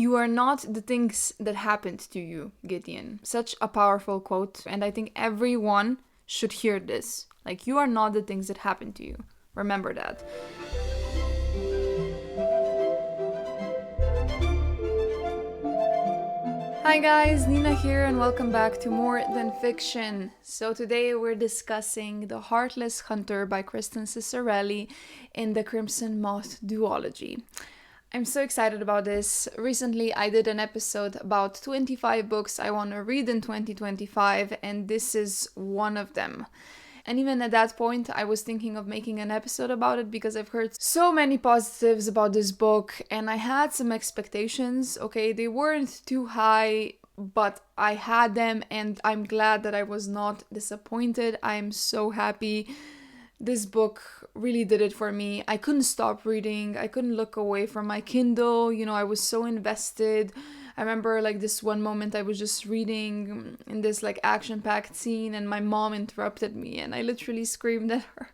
You are not the things that happened to you, Gideon. Such a powerful quote, and I think everyone should hear this. Like, you are not the things that happened to you. Remember that. Hi guys, Nina here and welcome back to More Than Fiction. So today we're discussing The Heartless Hunter by Kristen Ciccarelli in the Crimson Moth duology. I'm so excited about this. Recently I did an episode about 25 books I want to read in 2025 and this is one of them. And even at that point, I was thinking of making an episode about it because I've heard so many positives about this book and I had some expectations. Okay, they weren't too high, but I had them and I'm glad that I was not disappointed. I'm so happy. This book really did it for me. I couldn't stop reading. I couldn't look away from my Kindle. I was so invested. I remember like this one moment I was just reading in this like action-packed scene and my mom interrupted me and I literally screamed at her.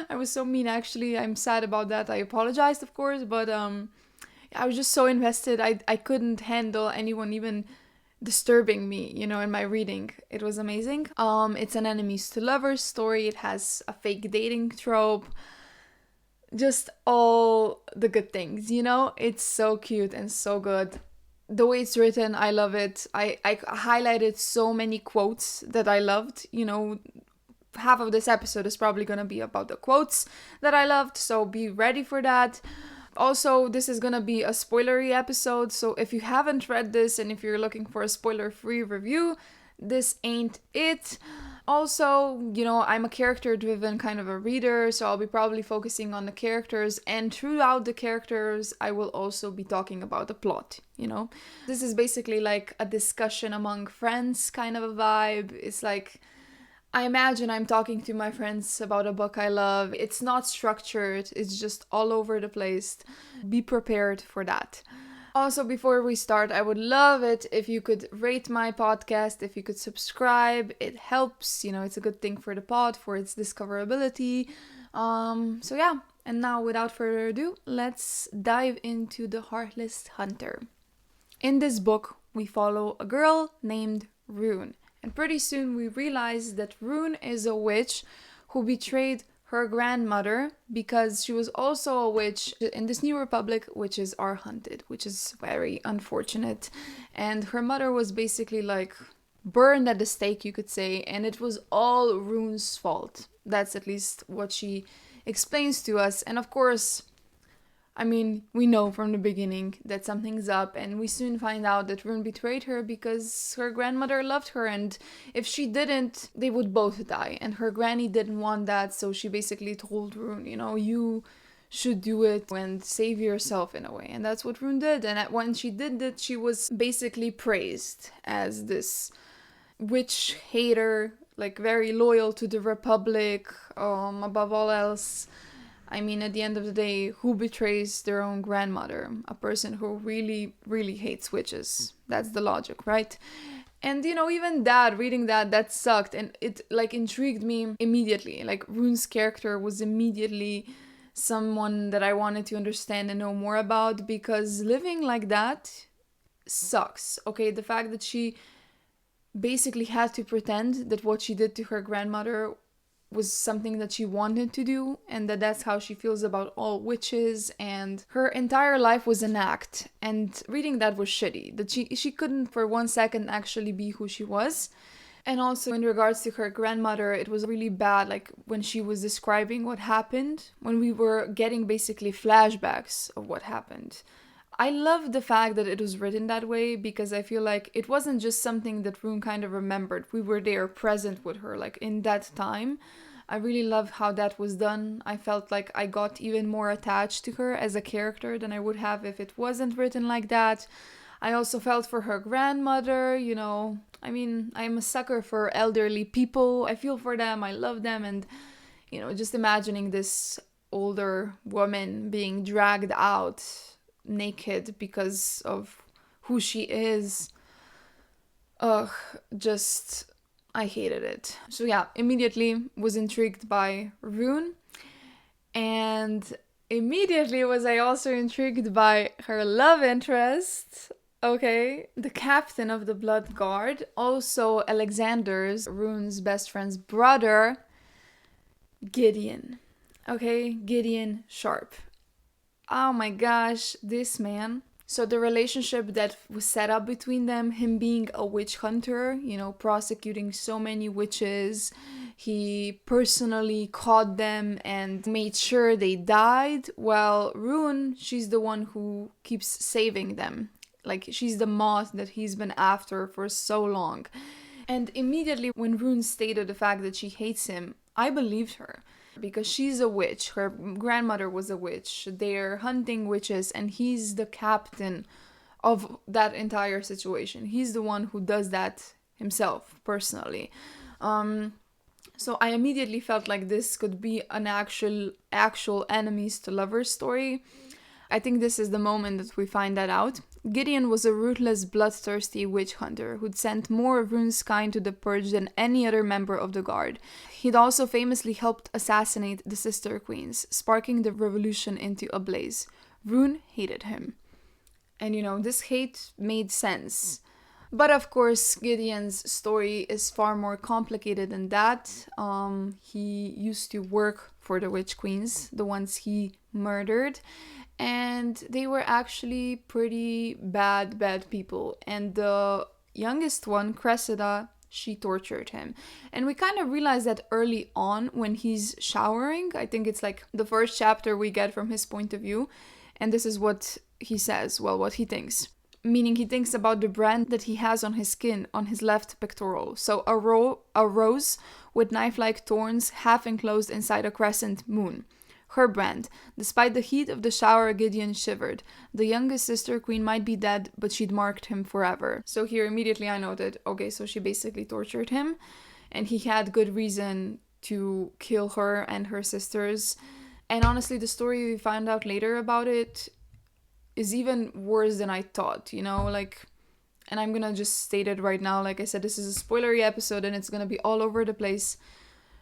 I was so mean actually. I'm sad about that. I apologized of course, but I was just so invested. I couldn't handle anyone even disturbing me, in my reading. It was amazing. It's an enemies to lovers story. It has a fake dating trope. Just all the good things, It's so cute and so good. The way it's written, I love it. I highlighted so many quotes that I loved. Half of this episode is probably going to be about the quotes that I loved, so be ready for that. Also, this is going to be a spoilery episode, so if you haven't read this and if you're looking for a spoiler-free review, this ain't it. Also, I'm a character-driven kind of a reader, so I'll be probably focusing on the characters, and throughout the characters, I will also be talking about the plot, This is basically like a discussion among friends kind of a vibe. It's like, I imagine I'm talking to my friends about a book I love. It's not structured, it's just all over the place. Be prepared for that. Also, before we start, I would love it if you could rate my podcast, if you could subscribe. It helps, it's a good thing for the pod, for its discoverability. So yeah, and now without further ado, let's dive into The Heartless Hunter. In this book, we follow a girl named Rune. And pretty soon we realize that Rune is a witch who betrayed her grandmother because she was also a witch in this new republic, witches are hunted, which is very unfortunate. And her mother was basically like burned at the stake, you could say, and it was all Rune's fault. That's at least what she explains to us. And of course, we know from the beginning that something's up, and we soon find out that Rune betrayed her because her grandmother loved her, and if she didn't, they would both die. And her granny didn't want that, so she basically told Rune, you should do it and save yourself in a way. And that's what Rune did. And when she did that, she was basically praised as this witch hater, like very loyal to the Republic, above all else. At the end of the day, who betrays their own grandmother? A person who really, really hates witches. That's the logic, right? And, even reading that sucked. And it, intrigued me immediately. Rune's character was immediately someone that I wanted to understand and know more about. Because living like that sucks. Okay, the fact that she basically had to pretend that what she did to her grandmother was something that she wanted to do, and that's how she feels about all witches, and her entire life was an act. And reading that was shitty, that she couldn't for 1 second actually be who she was. And also in regards to her grandmother, it was really bad, when she was describing what happened, when we were getting basically flashbacks of what happened. I love the fact that it was written that way because I feel like it wasn't just something that Rune kind of remembered. We were there present with her, in that time. I really love how that was done. I felt like I got even more attached to her as a character than I would have if it wasn't written like that. I also felt for her grandmother, I'm a sucker for elderly people. I feel for them, I love them, and, just imagining this older woman being dragged out naked because of who she is. I hated it. So yeah, immediately was intrigued by Rune, and immediately was I also intrigued by her love interest. Okay, the captain of the Blood Guard, also Alexander's, Rune's best friend's brother, Gideon. Okay, Gideon Sharp. Oh my gosh, this man. So the relationship that was set up between them, him being a witch hunter, prosecuting so many witches, he personally caught them and made sure they died. Well, Rune, she's the one who keeps saving them. Like, she's the moth that he's been after for so long. And immediately when Rune stated the fact that she hates him, I believed her. Because she's a witch. Her grandmother was a witch. They're hunting witches, and he's the captain of that entire situation. He's the one who does that himself, personally. So I immediately felt like this could be an actual enemies to lovers story. I think this is the moment that we find that out. Gideon was a ruthless, bloodthirsty witch hunter who'd sent more of Rune's kind to the purge than any other member of the Guard. He'd also famously helped assassinate the Sister Queens, sparking the revolution into a blaze. Rune hated him. And this hate made sense. But of course, Gideon's story is far more complicated than that. He used to work for the Witch Queens, the ones he murdered. And they were actually pretty bad people. And the youngest one, Cressida, she tortured him. And we kind of realize that early on when he's showering. I think it's like the first chapter we get from his point of view. And this is what he says, well, what he thinks. Meaning he thinks about the brand that he has on his skin, on his left pectoral. So a rose with knife-like thorns half enclosed inside a crescent moon. Her brand. Despite the heat of the shower, Gideon shivered. The youngest sister queen might be dead, but she'd marked him forever. So here immediately I noted, okay, so she basically tortured him, and he had good reason to kill her and her sisters. And honestly, the story we find out later about it is even worse than I thought, and I'm gonna just state it right now. Like I said, this is a spoilery episode and it's gonna be all over the place.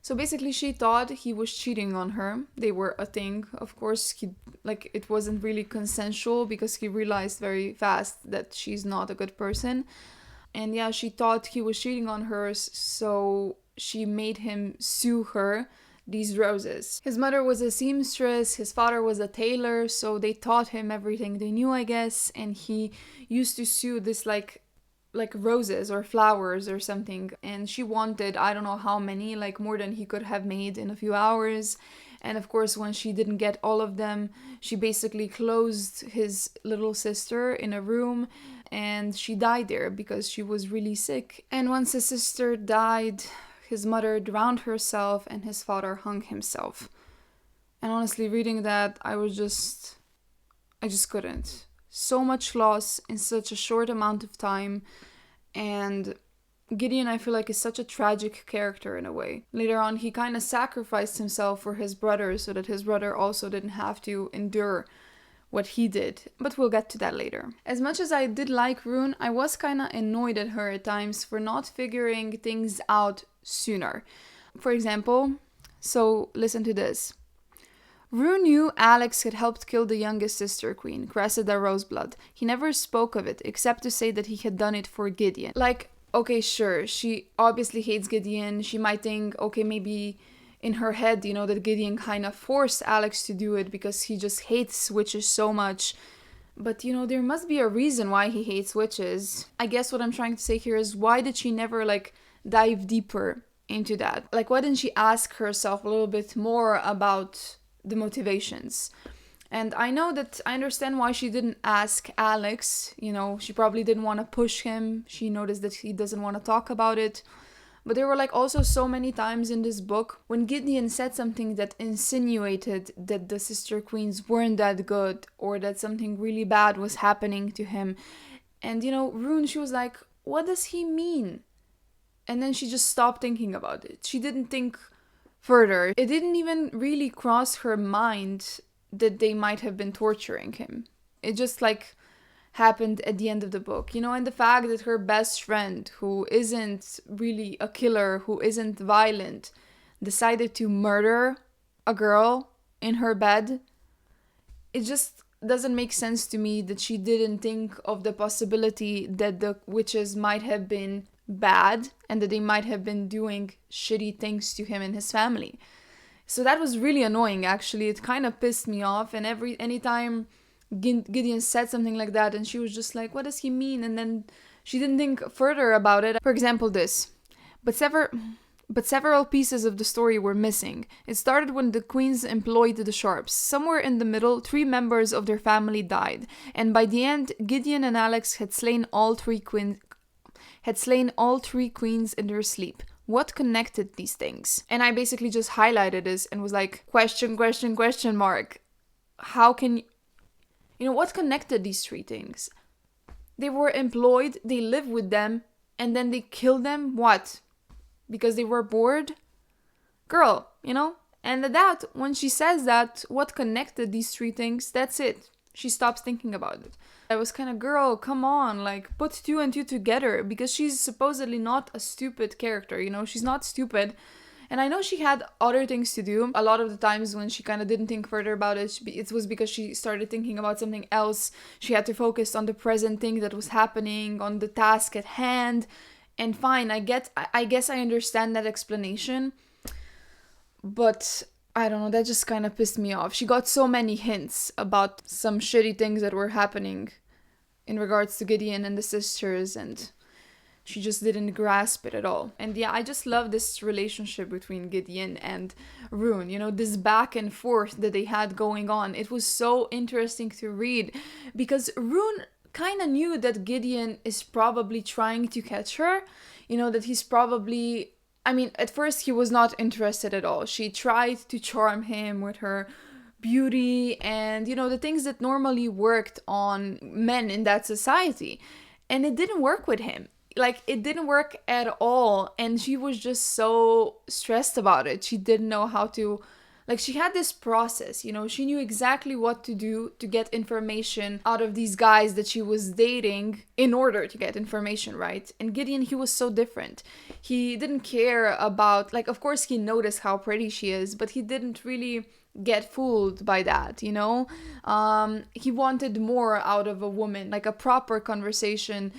So basically, she thought he was cheating on her. They were a thing. Of course, it wasn't really consensual because he realized very fast that she's not a good person. And yeah, she thought he was cheating on her, so she made him sue her these roses. His mother was a seamstress, his father was a tailor, so they taught him everything they knew, I guess, and he used to sew this like roses or flowers or something, and she wanted I don't know how many, like more than he could have made in a few hours. And of course, when she didn't get all of them, she basically closed his little sister in a room and she died there because she was really sick. And once his sister died, his mother drowned herself and his father hung himself. And honestly, reading that, I just couldn't. So much loss in such a short amount of time. And Gideon, I feel like, is such a tragic character in a way. Later on, he kind of sacrificed himself for his brother so that his brother also didn't have to endure what he did. But we'll get to that later. As much as I did like Rune, I was kind of annoyed at her at times for not figuring things out sooner. For example, so listen to this. Rune knew Alex had helped kill the youngest sister queen, Cressida Roseblood. He never spoke of it, except to say that he had done it for Gideon. Like, okay, sure, she obviously hates Gideon. She might think, okay, maybe in her head, that Gideon kind of forced Alex to do it because he just hates witches so much. But, there must be a reason why he hates witches. I guess what I'm trying to say here is, why did she never, dive deeper into that? Like, why didn't she ask herself a little bit more about the motivations? And I understand why she didn't ask Alex. She probably didn't want to push him. She noticed that he doesn't want to talk about it. But there were also so many times in this book when Gideon said something that insinuated that the sister queens weren't that good, or that something really bad was happening to him. And Rune, she was like, what does he mean? And then she just stopped thinking about it. She didn't think further. It didn't even really cross her mind that they might have been torturing him. It just happened at the end of the book, and the fact that her best friend, who isn't really a killer, who isn't violent, decided to murder a girl in her bed, it just doesn't make sense to me that she didn't think of the possibility that the witches might have been bad and that they might have been doing shitty things to him and his family. So that was really annoying, actually. It kind of pissed me off. And anytime Gideon said something like that, and she was just like, what does he mean? And then she didn't think further about it. For example, this. But several pieces of the story were missing. It started when the queens employed the sharps. Somewhere in the middle, 3 members of their family died. And by the end, Gideon and Alex had slain all three queens in their sleep. What connected these things? And I basically just highlighted this and was like, question mark. How can what connected these 3 things? They were employed, they lived with them, and then they killed them. What? Because they were bored? Girl, And that, when she says that, what connected these 3 things, that's it. She stops thinking about it. I was kind of, girl, come on, like, put 2 and 2 together, because she's supposedly not a stupid character, she's not stupid. And I know she had other things to do. A lot of the times when she kind of didn't think further about it, it was because she started thinking about something else. She had to focus on the present thing that was happening, on the task at hand. And fine, I guess I understand that explanation. But I don't know, that just kind of pissed me off. She got so many hints about some shitty things that were happening in regards to Gideon and the sisters, and she just didn't grasp it at all. And yeah, I just love this relationship between Gideon and Rune, this back and forth that they had going on. It was so interesting to read, because Rune kind of knew that Gideon is probably trying to catch her, that he's probably... at first he was not interested at all. She tried to charm him with her beauty and, the things that normally worked on men in that society. And it didn't work with him. Like, it didn't work at all. And she was just so stressed about it. She didn't know how to... Like, she had this process, she knew exactly what to do to get information out of these guys that she was dating in order to get information, right? And Gideon, he was so different. He didn't care about, like, of course he noticed how pretty she is, but he didn't really get fooled by that, He wanted more out of a woman, like a proper conversation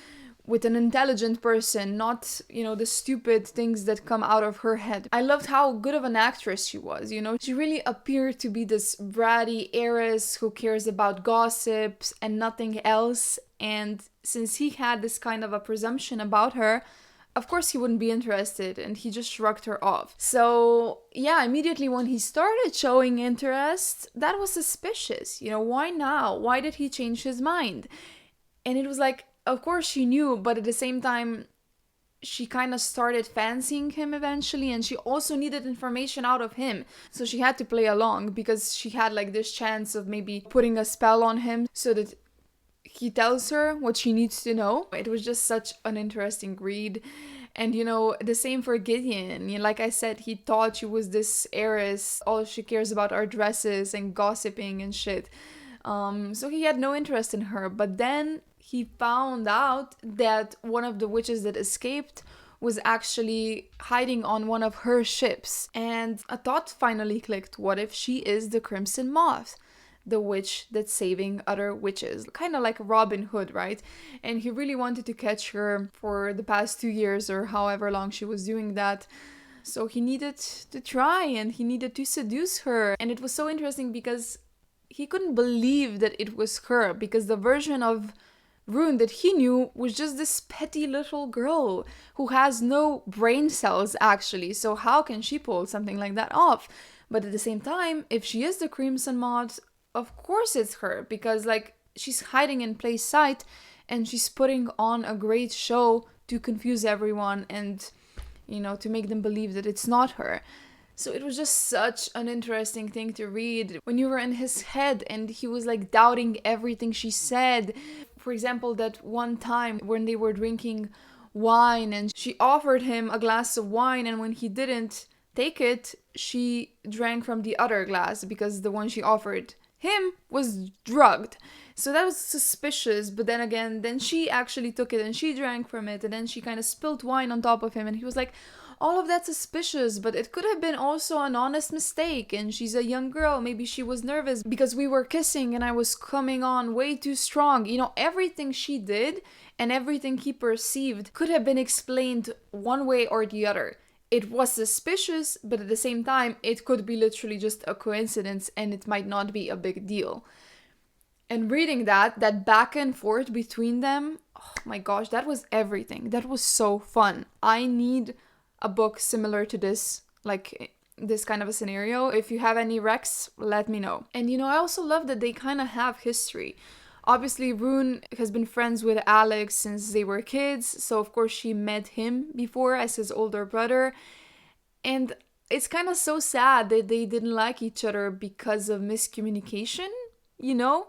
with an intelligent person, not, the stupid things that come out of her head. I loved how good of an actress she was, She really appeared to be this bratty heiress who cares about gossips and nothing else. And since he had this kind of a presumption about her, of course he wouldn't be interested, and he just shrugged her off. So, yeah, immediately when he started showing interest, that was suspicious. Why now? Why did he change his mind? And it was like, of course she knew, but at the same time, she kind of started fancying him eventually, and she also needed information out of him. So she had to play along, because she had like this chance of maybe putting a spell on him so that he tells her what she needs to know. It was just such an interesting read. And the same for Gideon. Like I said, he thought she was this heiress. All she cares about are dresses and gossiping and shit. So he had no interest in her. But then he found out that one of the witches that escaped was actually hiding on one of her ships. And a thought finally clicked. What if she is the Crimson Moth? The witch that's saving other witches. Kind of like Robin Hood, right? And he really wanted to catch her for the past 2 years or however long she was doing that. So he needed to try, and he needed to seduce her. And it was so interesting because he couldn't believe that it was her, because the version of Rune that he knew was just this petty little girl who has no brain cells, actually. So how can she pull something like that off? But at the same time, if she is the Crimson Moth, of course it's her, because like she's hiding in plain sight and she's putting on a great show to confuse everyone and, to make them believe that it's not her. So it was just such an interesting thing to read when you were in his head and he was like doubting everything she said. For example, that one time when they were drinking wine and she offered him a glass of wine, and when he didn't take it, she drank from the other glass because the one she offered him was drugged. So that was suspicious, but then again, then she actually took it and she drank from it, and then she kind of spilled wine on top of him, and he was like, all of that suspicious, but it could have been also an honest mistake, and she's a young girl, maybe she was nervous because we were kissing and I was coming on way too strong. You know, everything she did and everything he perceived could have been explained one way or the other. It was suspicious, but at the same time, it could be literally just a coincidence and it might not be a big deal. And reading that back and forth between them, oh my gosh, that was everything. That was so fun. I need a book similar to this, like this kind of a scenario. If you have any recs, let me know. And I also love that they kind of have history. Obviously, Rune has been friends with Alex since they were kids, so of course she met him before as his older brother. And it's kind of so sad that they didn't like each other because of miscommunication,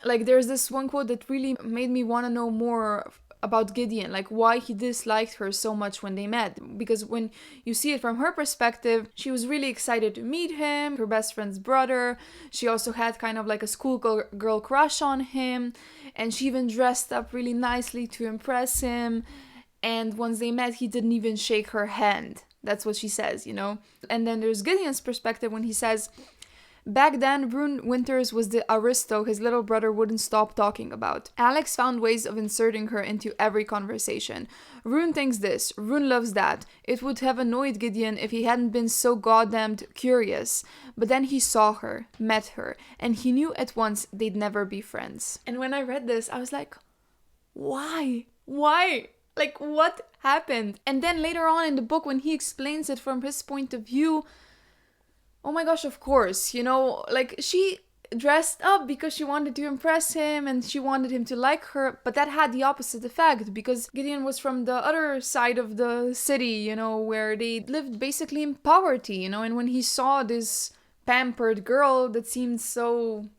Like there's this one quote that really made me want to know more about Gideon, like why he disliked her so much when they met. Because when you see it from her perspective, she was really excited to meet him, her best friend's brother. She also had kind of like a schoolgirl crush on him, and she even dressed up really nicely to impress him. And once they met, he didn't even shake her hand. That's what she says, And then there's Gideon's perspective when he says, back then, Rune Winters was the aristo his little brother wouldn't stop talking about. Alex found ways of inserting her into every conversation. Rune thinks this, Rune loves that. It would have annoyed Gideon if he hadn't been so goddamned curious. But then he saw her, met her, and he knew at once they'd never be friends. And when I read this, I was like, why? Why? Like, what happened? And then later on in the book, when he explains it from his point of view, oh my gosh, of course, like she dressed up because she wanted to impress him and she wanted him to like her, but that had the opposite effect because Gideon was from the other side of the city, where they lived basically in poverty, and when he saw this pampered girl that seemed so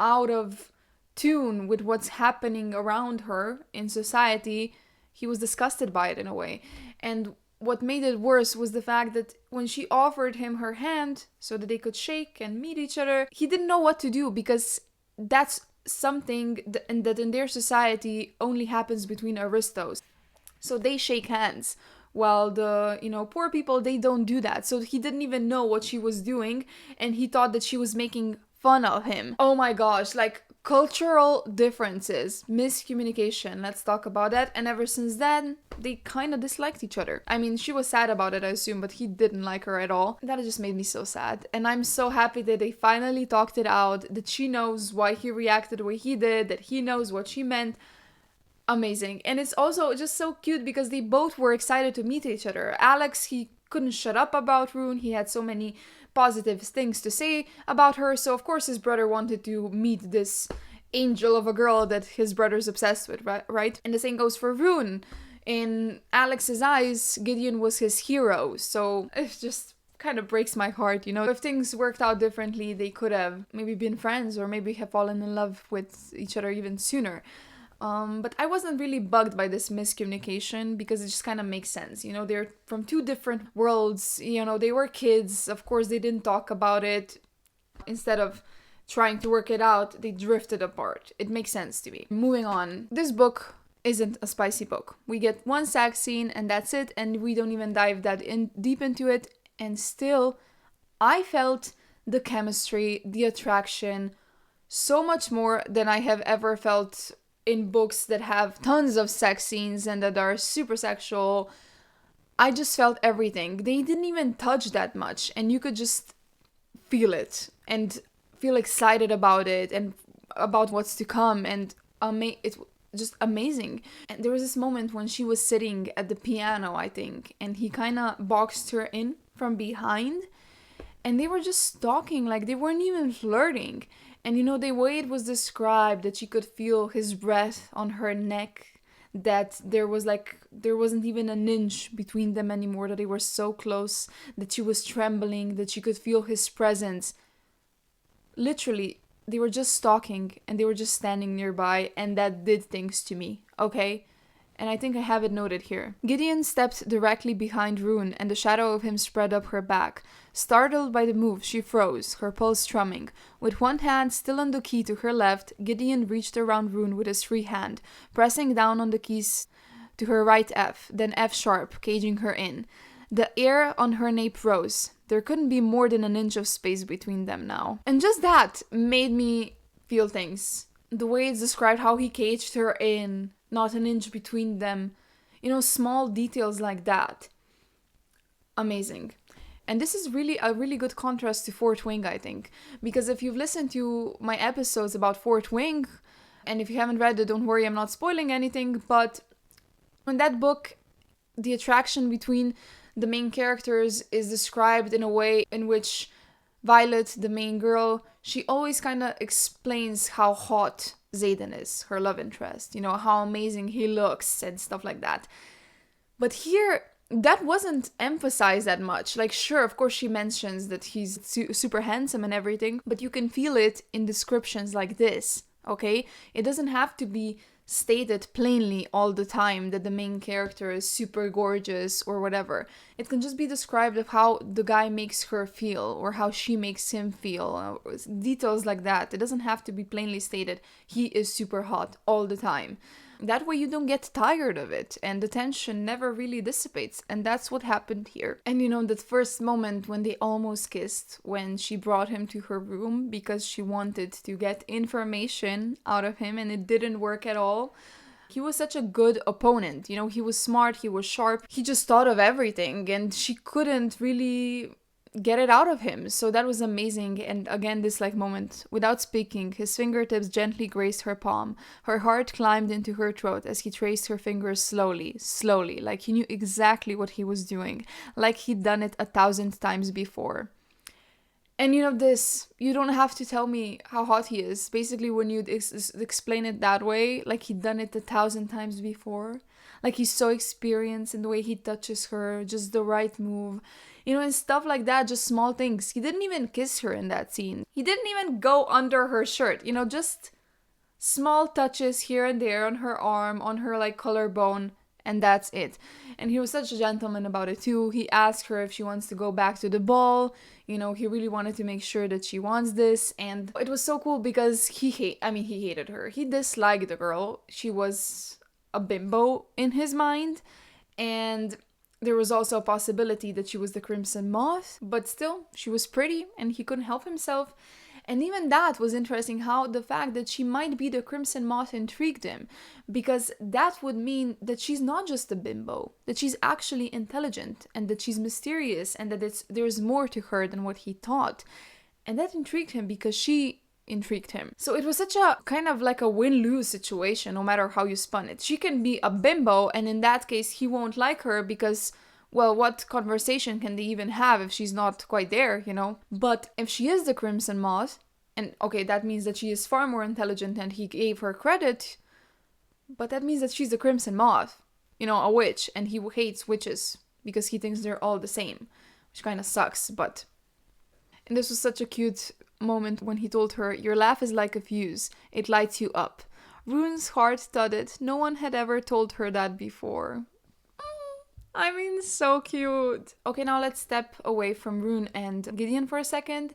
out of tune with what's happening around her in society, he was disgusted by it in a way. And what made it worse was the fact that when she offered him her hand so that they could shake and meet each other, he didn't know what to do because that's something that in their society only happens between aristos. So they shake hands, while the, poor people, they don't do that. So he didn't even know what she was doing, and he thought that she was making fun of him. Oh my gosh, like cultural differences, miscommunication, let's talk about that. And ever since then, they kind of disliked each other. I mean, she was sad about it, I assume, but he didn't like her at all. That just made me so sad. And I'm so happy that they finally talked it out, that she knows why he reacted the way he did, that he knows what she meant. Amazing. And it's also just so cute because they both were excited to meet each other. Alex, he couldn't shut up about Rune. He had so many positive things to say about her, so of course his brother wanted to meet this angel of a girl that his brother's obsessed with, right? And the same goes for Rune. In Alex's eyes, Gideon was his hero, so it just kind of breaks my heart, If things worked out differently, they could have maybe been friends or maybe have fallen in love with each other even sooner. But I wasn't really bugged by this miscommunication because it just kind of makes sense. They're from two different worlds. They were kids. Of course, they didn't talk about it. Instead of trying to work it out, they drifted apart. It makes sense to me. Moving on. This book isn't a spicy book. We get one sex scene and that's it. And we don't even dive that deep into it. And still, I felt the chemistry, the attraction, so much more than I have ever felt in books that have tons of sex scenes and that are super sexual. I just felt everything. They didn't even touch that much, and you could just feel it and feel excited about it and about what's to come, and it's just amazing. And there was this moment when she was sitting at the piano, I think, and he kind of boxed her in from behind, and they were just talking, like they weren't even flirting. And the way it was described, that she could feel his breath on her neck, that there wasn't even an inch between them anymore, that they were so close, that she was trembling, that she could feel his presence. Literally, they were just talking and they were just standing nearby, and that did things to me, okay? And I think I have it noted here. Gideon stepped directly behind Rune, and the shadow of him spread up her back. Startled by the move, she froze, her pulse strumming. With one hand still on the key to her left, Gideon reached around Rune with his free hand, pressing down on the keys to her right F, then F sharp, caging her in. The air on her nape rose. There couldn't be more than an inch of space between them now. And just that made me feel things. The way it's described, how he caged her in, not an inch between them. You know, small details like that. Amazing. And this is really a really good contrast to Fort Wing, I think. Because if you've listened to my episodes about Fort Wing, and if you haven't read it, don't worry, I'm not spoiling anything, but in that book, the attraction between the main characters is described in a way in which Violet, the main girl, she always kind of explains how hot Xaden is, her love interest, you know, how amazing he looks and stuff like that. But here, that wasn't emphasized that much. Like, sure, of course she mentions that he's super handsome and everything, but you can feel it in descriptions like this, okay? It doesn't have to be stated plainly all the time that the main character is super gorgeous or whatever. It can just be described of how the guy makes her feel or how she makes him feel. Details like that. It doesn't have to be plainly stated, he is super hot all the time. That way you don't get tired of it and the tension never really dissipates, and that's what happened here. And you know, that first moment when they almost kissed, when she brought him to her room because she wanted to get information out of him and it didn't work at all. He was such a good opponent, you know, he was smart, he was sharp, he just thought of everything and she couldn't really get it out of him. So that was amazing. And again, this like moment, without speaking, his fingertips gently grazed her palm. Her heart climbed into her throat as he traced her fingers slowly, like he knew exactly what he was doing, like he'd done it 1,000 times before. And you know this, you don't have to tell me how hot he is. Basically, when you explain it that way, like he'd done it 1,000 times before, like he's so experienced in the way he touches her, just the right move. You know, and stuff like that, just small things. He didn't even kiss her in that scene. He didn't even go under her shirt. You know, just small touches here and there on her arm, on her like collarbone, and that's it. And he was such a gentleman about it too. He asked her if she wants to go back to the ball. You know, he really wanted to make sure that she wants this. And it was so cool because he hated her. He disliked the girl. She was a bimbo in his mind. And there was also a possibility that she was the Crimson Moth, but still, she was pretty and he couldn't help himself. And even that was interesting, how the fact that she might be the Crimson Moth intrigued him, because that would mean that she's not just a bimbo, that she's actually intelligent and that she's mysterious and that there's more to her than what he thought. And that intrigued him because she intrigued him. So it was such a kind of like a win-lose situation, no matter how you spun it. She can be a bimbo, and in that case he won't like her because, well, what conversation can they even have if she's not quite there, you know? But if she is the Crimson Moth, and okay, that means that she is far more intelligent than he gave her credit, but that means that she's the Crimson Moth, you know, a witch, and he hates witches because he thinks they're all the same, which kind of sucks. But and this was such a cute moment when he told her, "Your laugh is like a fuse. It lights you up." Rune's heart thudded. No one had ever told her that before. I mean, so cute. Okay, now let's step away from Rune and Gideon for a second.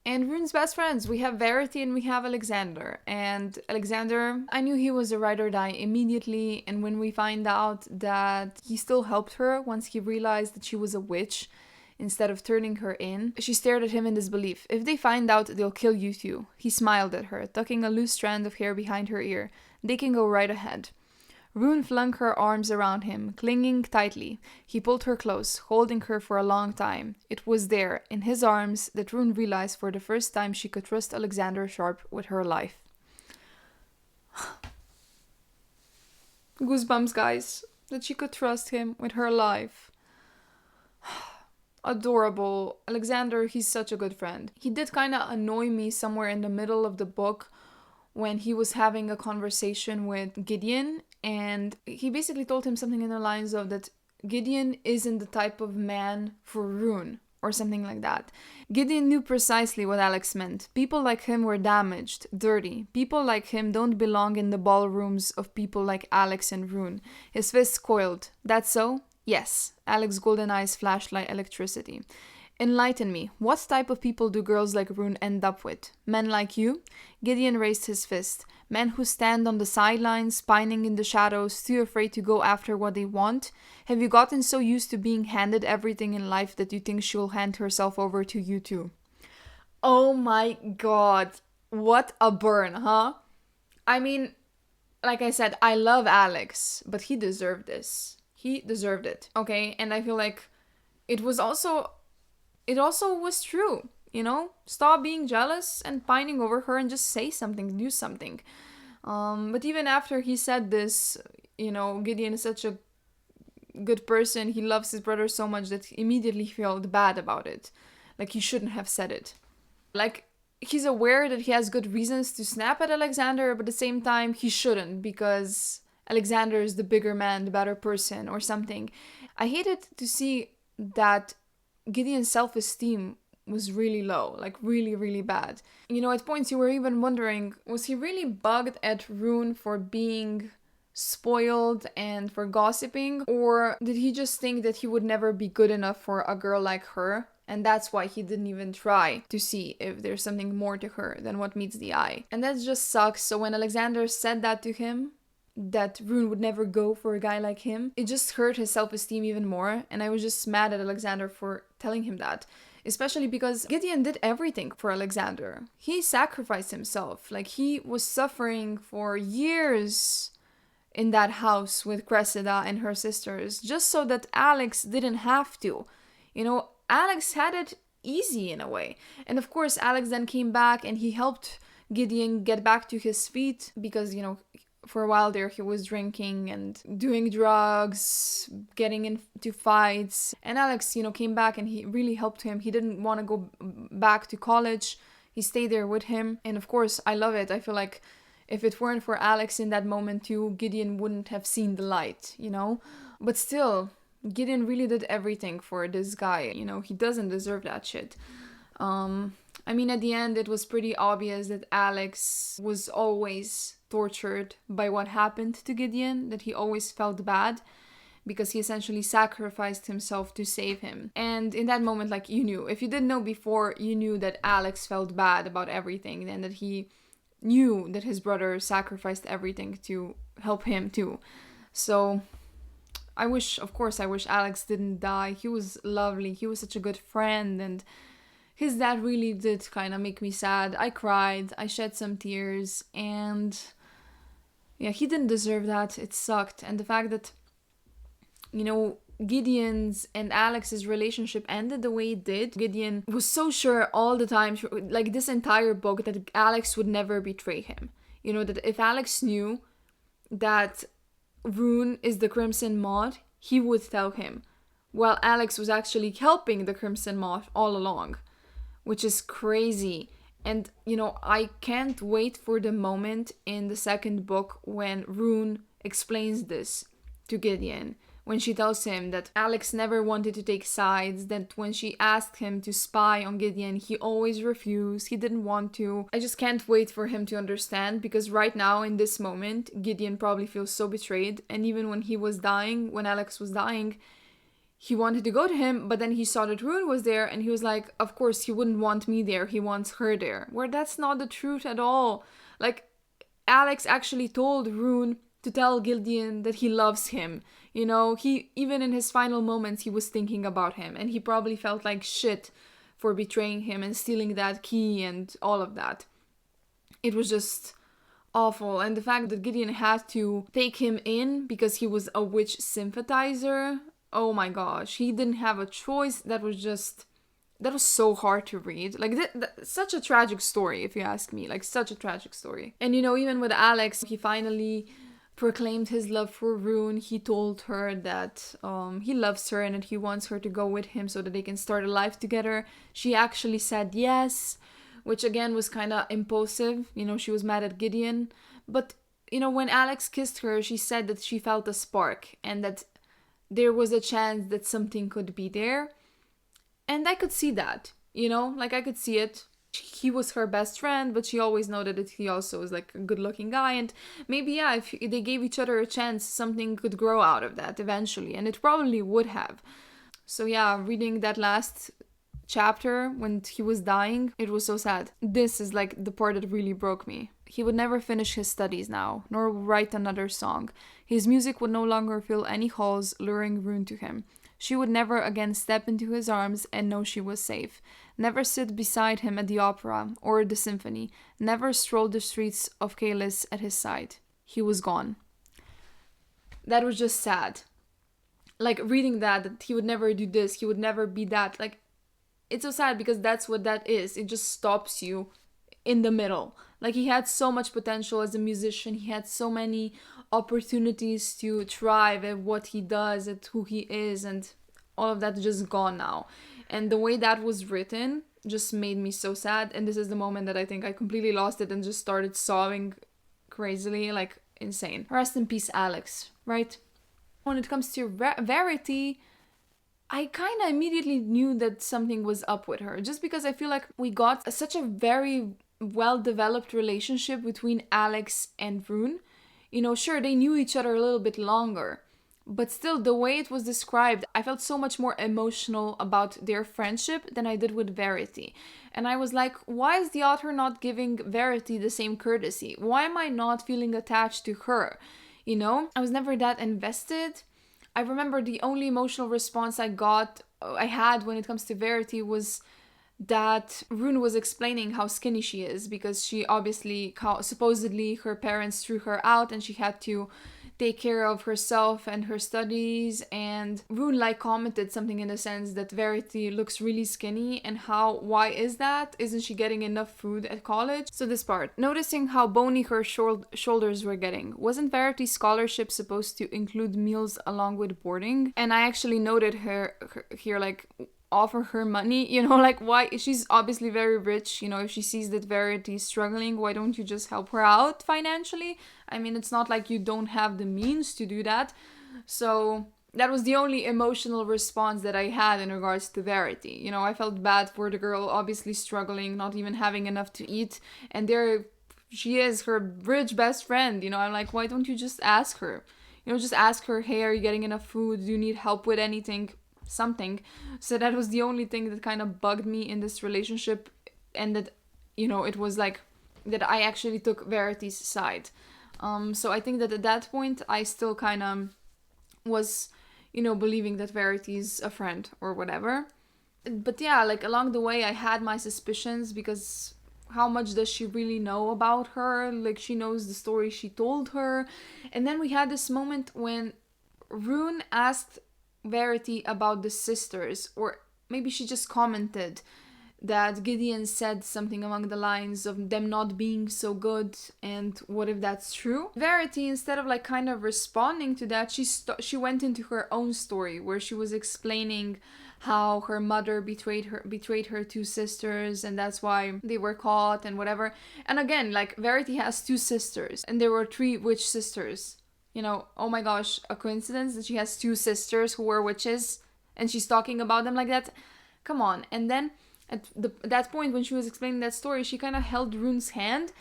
And Rune's best friends, we have Verity and we have Alexander. And Alexander, I knew he was a ride or die immediately. And when we find out that he still helped her once he realized that she was a witch, instead of turning her in, she stared at him in disbelief. "If they find out, they'll kill you too." He smiled at her, tucking a loose strand of hair behind her ear. "They can go right ahead." Rune flung her arms around him, clinging tightly. He pulled her close, holding her for a long time. It was there, in his arms, that Rune realized for the first time she could trust Alexander Sharp with her life. Goosebumps, guys. That she could trust him with her life. Adorable. Alexander, he's such a good friend. He did kind of annoy me somewhere in the middle of the book when he was having a conversation with Gideon, and he basically told him something in the lines of that Gideon isn't the type of man for Rune, or something like that. Gideon knew precisely what Alex meant. People like him were damaged, dirty. People like him don't belong in the ballrooms of people like Alex and Rune. His fists coiled. "That so?" "Yes." Alex's golden eyes flashed like electricity. "Enlighten me. What type of people do girls like Rune end up with? Men like you?" Gideon raised his fist. Men who stand on the sidelines, pining in the shadows, too afraid to go after what they want? Have you gotten so used to being handed everything in life that you think she'll hand herself over to you too? Oh my god. What a burn, huh? I mean, like I said, I love Alex, but he deserved this. He deserved it. Okay, and I feel like it was also it also was true, you know? Stop being jealous and pining over her and just say something, do something. But even after he said this, Gideon is such a good person. He loves his brother so much that he immediately felt bad about it. Like he shouldn't have said it. Like he's aware that he has good reasons to snap at Alexander, but at the same time he shouldn't because Alexander is the bigger man, the better person or something. I hated to see that Gideon's self-esteem was really low, like really, really bad. At points you were even wondering, was he really bugged at Rune for being spoiled and for gossiping? Or did he just think that he would never be good enough for a girl like her? And that's why he didn't even try to see if there's something more to her than what meets the eye. And that just sucks. So when Alexander said that to him, that Rune would never go for a guy like him, it just hurt his self-esteem even more. And I was just mad at Alexander for telling him that. Especially because Gideon did everything for Alexander. He sacrificed himself. Like he was suffering for years in that house with Cressida and her sisters, just so that Alex didn't have to. Alex had it easy in a way. And of course, Alex then came back and he helped Gideon get back to his feet because, for a while there he was drinking and doing drugs, getting into fights. And Alex, came back and he really helped him. He didn't want to go back to college. He stayed there with him. And of course, I love it. I feel like if it weren't for Alex in that moment too, Gideon wouldn't have seen the light, But still, Gideon really did everything for this guy. He doesn't deserve that shit. At the end, it was pretty obvious that Alex was always tortured by what happened to Gideon, that he always felt bad because he essentially sacrificed himself to save him. And in that moment, like, you knew. If you didn't know before, you knew that Alex felt bad about everything and that he knew that his brother sacrificed everything to help him too. So I wish Alex didn't die. He was lovely. He was such a good friend, and his dad really did kind of make me sad. I cried. I shed some tears, and yeah, he didn't deserve that. It sucked. And the fact that, Gideon's and Alex's relationship ended the way it did. Gideon was so sure all the time, like this entire book, that Alex would never betray him. That if Alex knew that Rune is the Crimson Moth, he would tell him. While Alex was actually helping the Crimson Moth all along, which is crazy. And, I can't wait for the moment in the second book when Rune explains this to Gideon. When she tells him that Alex never wanted to take sides, that when she asked him to spy on Gideon, he always refused, he didn't want to. I just can't wait for him to understand, because right now, in this moment, Gideon probably feels so betrayed. And even when when Alex was dying, he wanted to go to him, but then he saw that Rune was there, and he was like, of course, he wouldn't want me there, he wants her there. Where that's not the truth at all. Like, Alex actually told Rune to tell Gideon that he loves him. He, even in his final moments, he was thinking about him, and he probably felt like shit for betraying him and stealing that key and all of that. It was just awful. And the fact that Gideon had to take him in because he was a witch sympathizer, oh my gosh, he didn't have a choice. That was so hard to read. Like, such a tragic story, if you ask me. Like, such a tragic story. And, even with Alex, he finally proclaimed his love for Rune. He told her that he loves her and that he wants her to go with him so that they can start a life together. She actually said yes, which again was kind of impulsive. She was mad at Gideon. But, when Alex kissed her, she said that she felt a spark and that there was a chance that something could be there. And I could see that, I could see it. He was her best friend, but she always noted that he also was like a good looking guy, and maybe, yeah, if they gave each other a chance, something could grow out of that eventually, and it probably would have. So yeah, reading that last chapter when he was dying, it was so sad. This is like the part that really broke me. He would never finish his studies now, nor write another song. His music would no longer fill any halls, luring Rune to him. She would never again step into his arms and know she was safe. Never sit beside him at the opera or the symphony. Never stroll the streets of Kalis at his side. He was gone. That was just sad. Like, reading that he would never do this, he would never be that. Like, it's so sad because that's what that is. It just stops you in the middle. Like, he had so much potential as a musician. He had so many opportunities to thrive at what he does, at who he is, and all of that is just gone now. And the way that was written just made me so sad. And this is the moment that I think I completely lost it and just started sobbing crazily, like insane. Rest in peace, Alex, right? When it comes to Verity, I kind of immediately knew that something was up with her, just because I feel like we got such a very well-developed relationship between Alex and Rune. You know, sure, they knew each other a little bit longer, but still, the way it was described, I felt so much more emotional about their friendship than I did with Verity. And I was like, why is the author not giving Verity the same courtesy? Why am I not feeling attached to her? You know, I was never that invested. I remember the only emotional response I had when it comes to Verity was that Rune was explaining how skinny she is, because she obviously, supposedly her parents threw her out and she had to take care of herself and her studies, and Rune like commented something in the sense that Verity looks really skinny, and why is that? Isn't she getting enough food at college? So this part, noticing how bony her shoulders were getting. Wasn't Verity's scholarship supposed to include meals along with boarding? And I actually noted her here, like, offer her money, you know, like, why? She's obviously very rich, you know, if she sees that Verity is struggling, why don't you just help her out financially? I mean, it's not like you don't have the means to do that. So that was the only emotional response that I had in regards to Verity. You know, I felt bad for the girl, obviously struggling, not even having enough to eat, and there she is, her rich best friend, you know. I'm like, why don't you just ask her? You know, just ask her, hey, are you getting enough food? Do you need help with anything? Something. So that was the only thing that kind of bugged me in this relationship, and that, you know, it was like that I actually took Verity's side. So I think that at that point I still kind of was, you know, believing that Verity's a friend or whatever. But yeah, like, along the way I had my suspicions, because how much does she really know about her? Like, she knows the story she told her. And then we had this moment when Rune asked Verity about the sisters, or maybe she just commented that Gideon said something along the lines of them not being so good, and what if that's true? Verity, instead of like kind of responding to that, she went into her own story where she was explaining how her mother betrayed her two sisters, and that's why they were caught and whatever. And again, like, Verity has two sisters, and there were 3 witch sisters. You know, oh my gosh, a coincidence that she has 2 sisters who were witches and she's talking about them like that? Come on. And then at that point when she was explaining that story, she kind of held Rune's hand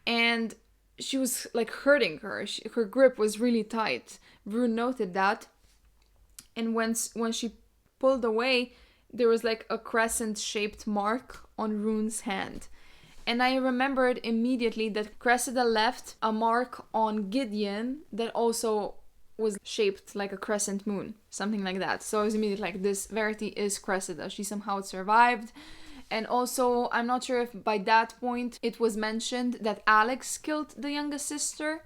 and she was like hurting her. Her grip was really tight. Rune noted that. And when she pulled away, there was like a crescent-shaped mark on Rune's hand. And I remembered immediately that Cressida left a mark on Gideon that also was shaped like a crescent moon, something like that. So I was immediately like, this Verity is Cressida. She somehow survived. And also, I'm not sure if by that point it was mentioned that Alex killed the youngest sister.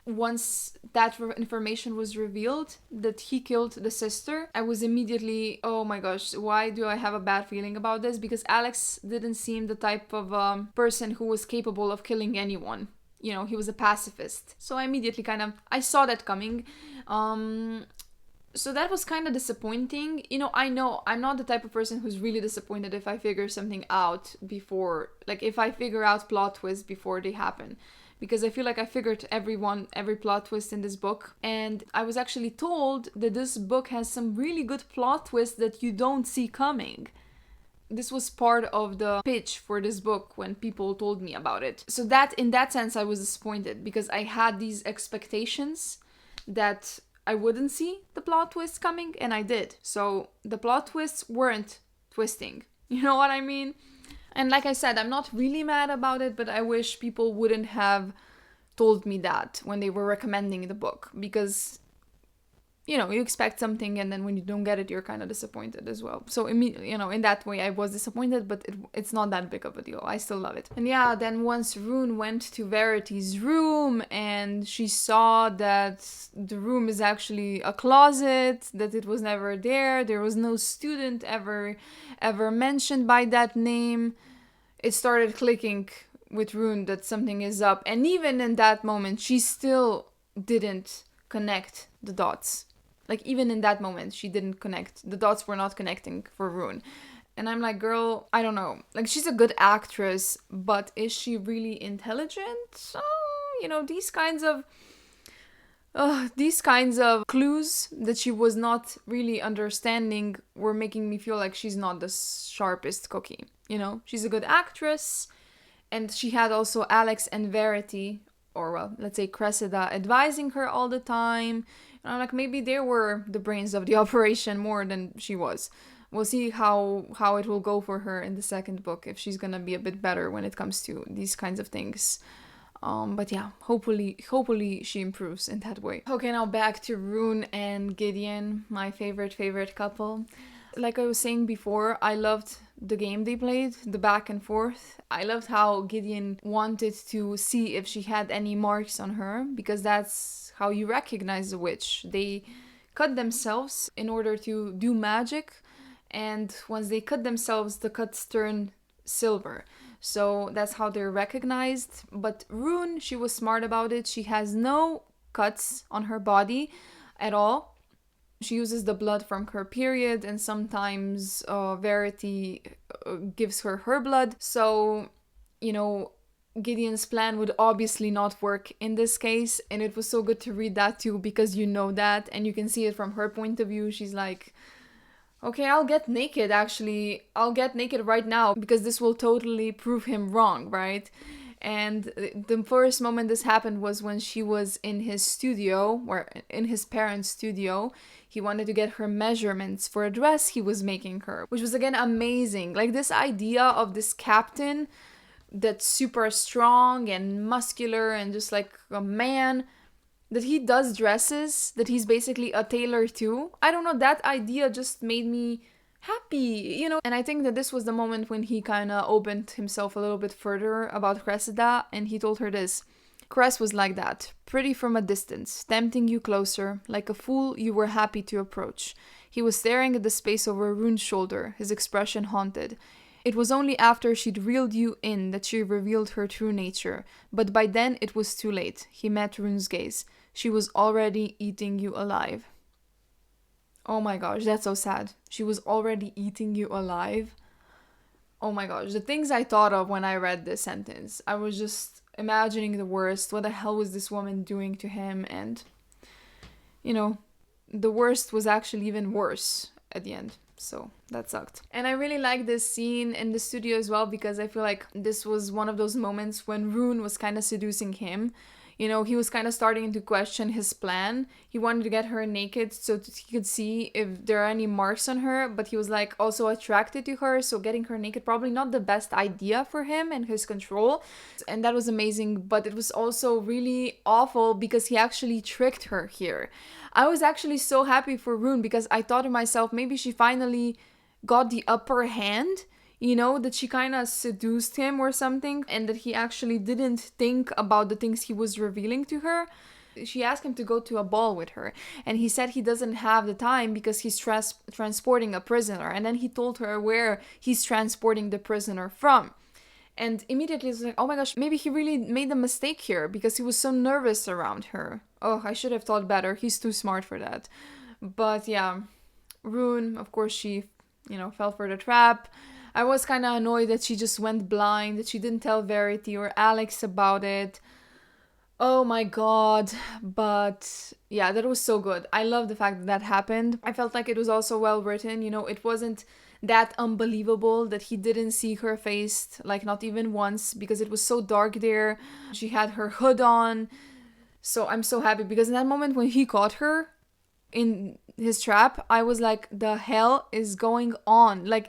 Once that information was revealed, that he killed the sister, I was immediately, oh my gosh, why do I have a bad feeling about this? Because Alex didn't seem the type of person who was capable of killing anyone. You know, he was a pacifist. So I immediately I saw that coming. So that was kind of disappointing. You know I'm not the type of person who's really disappointed if I figure something out before, like, if I figure out plot twists before they happen. Because I feel like I figured every plot twist in this book. And I was actually told that this book has some really good plot twists that you don't see coming. This was part of the pitch for this book when people told me about it. So that, in that sense, I was disappointed, because I had these expectations that I wouldn't see the plot twists coming, and I did. So the plot twists weren't twisting. You know what I mean? And like I said, I'm not really mad about it, but I wish people wouldn't have told me that when they were recommending the book, because you expect something, and then when you don't get it, you're kind of disappointed as well. So, in that way, I was disappointed, but it's not that big of a deal. I still love it. And yeah, then once Rune went to Verity's room and she saw that the room is actually a closet, that it was never there was no student ever mentioned by that name, it started clicking with Rune that something is up. And even in that moment, she still didn't connect the dots. Like, even in that moment, she didn't connect. The dots were not connecting for Rune. And I'm like, girl, I don't know. Like, she's a good actress, but is she really intelligent? These kinds of clues that she was not really understanding were making me feel like she's not the sharpest cookie. She's a good actress, and she had also Alex and Verity, or well, let's say Cressida, advising her all the time. And I'm like, maybe they were the brains of the operation more than she was. We'll see how it will go for her in the second book, if she's gonna be a bit better when it comes to these kinds of things. But yeah, hopefully she improves in that way. Okay, now back to Rune and Gideon, my favorite couple. Like I was saying before, I loved the game they played, the back and forth. I loved how Gideon wanted to see if she had any marks on her, because that's how you recognize a witch. They cut themselves in order to do magic, and once they cut themselves, the cuts turn silver. So that's how they're recognized. But Rune, she was smart about it. She has no cuts on her body at all. She uses the blood from her period, and sometimes Verity gives her blood. So, Gideon's plan would obviously not work in this case. And it was so good to read that too, because that, and you can see it from her point of view. She's like, okay, I'll get naked, actually. I'll get naked right now, because this will totally prove him wrong, right? And the first moment this happened was when she was in his studio, or in his parents' studio. He wanted to get her measurements for a dress he was making her, which was again amazing. Like, this idea of this captain that's super strong and muscular and just like a man, that he does dresses, that he's basically a tailor too. I don't know, that idea just made me happy, And I think that this was the moment when he kind of opened himself a little bit further about Cressida, and he told her this. Cress was like that, pretty from a distance, tempting you closer, like a fool you were happy to approach. He was staring at the space over Rune's shoulder, his expression haunted. It was only after she'd reeled you in that she revealed her true nature, but by then it was too late. He met Rune's gaze. She was already eating you alive. Oh my gosh, that's so sad. She was already eating you alive. Oh my gosh, the things I thought of when I read this sentence, I was just imagining the worst. What the hell was this woman doing to him? And, the worst was actually even worse at the end. So that sucked. And I really like this scene in the studio as well, because I feel like this was one of those moments when Rune was kind of seducing him. He was kind of starting to question his plan. He wanted to get her naked so he could see if there are any marks on her, but he was like also attracted to her, so getting her naked probably not the best idea for him and his control. And that was amazing, but it was also really awful because he actually tricked her here. I was actually so happy for Rune, because I thought to myself, maybe she finally got the upper hand, that she kind of seduced him or something, and that he actually didn't think about the things he was revealing to her. She asked him to go to a ball with her, and he said he doesn't have the time because he's transporting a prisoner, and then he told her where he's transporting the prisoner from. And immediately it was like, oh my gosh, maybe he really made a mistake here because he was so nervous around her. Oh, I should have thought better. He's too smart for that. But yeah, Rune, of course, she, fell for the trap. I was kind of annoyed that she just went blind, that she didn't tell Verity or Alex about it. Oh my god. But yeah, that was so good. I love the fact that that happened. I felt like it was also well written. It wasn't that unbelievable that he didn't see her face, like not even once, because it was so dark there. She had her hood on. So I'm so happy, because in that moment when he caught her in his trap, I was like, the hell is going on? Like,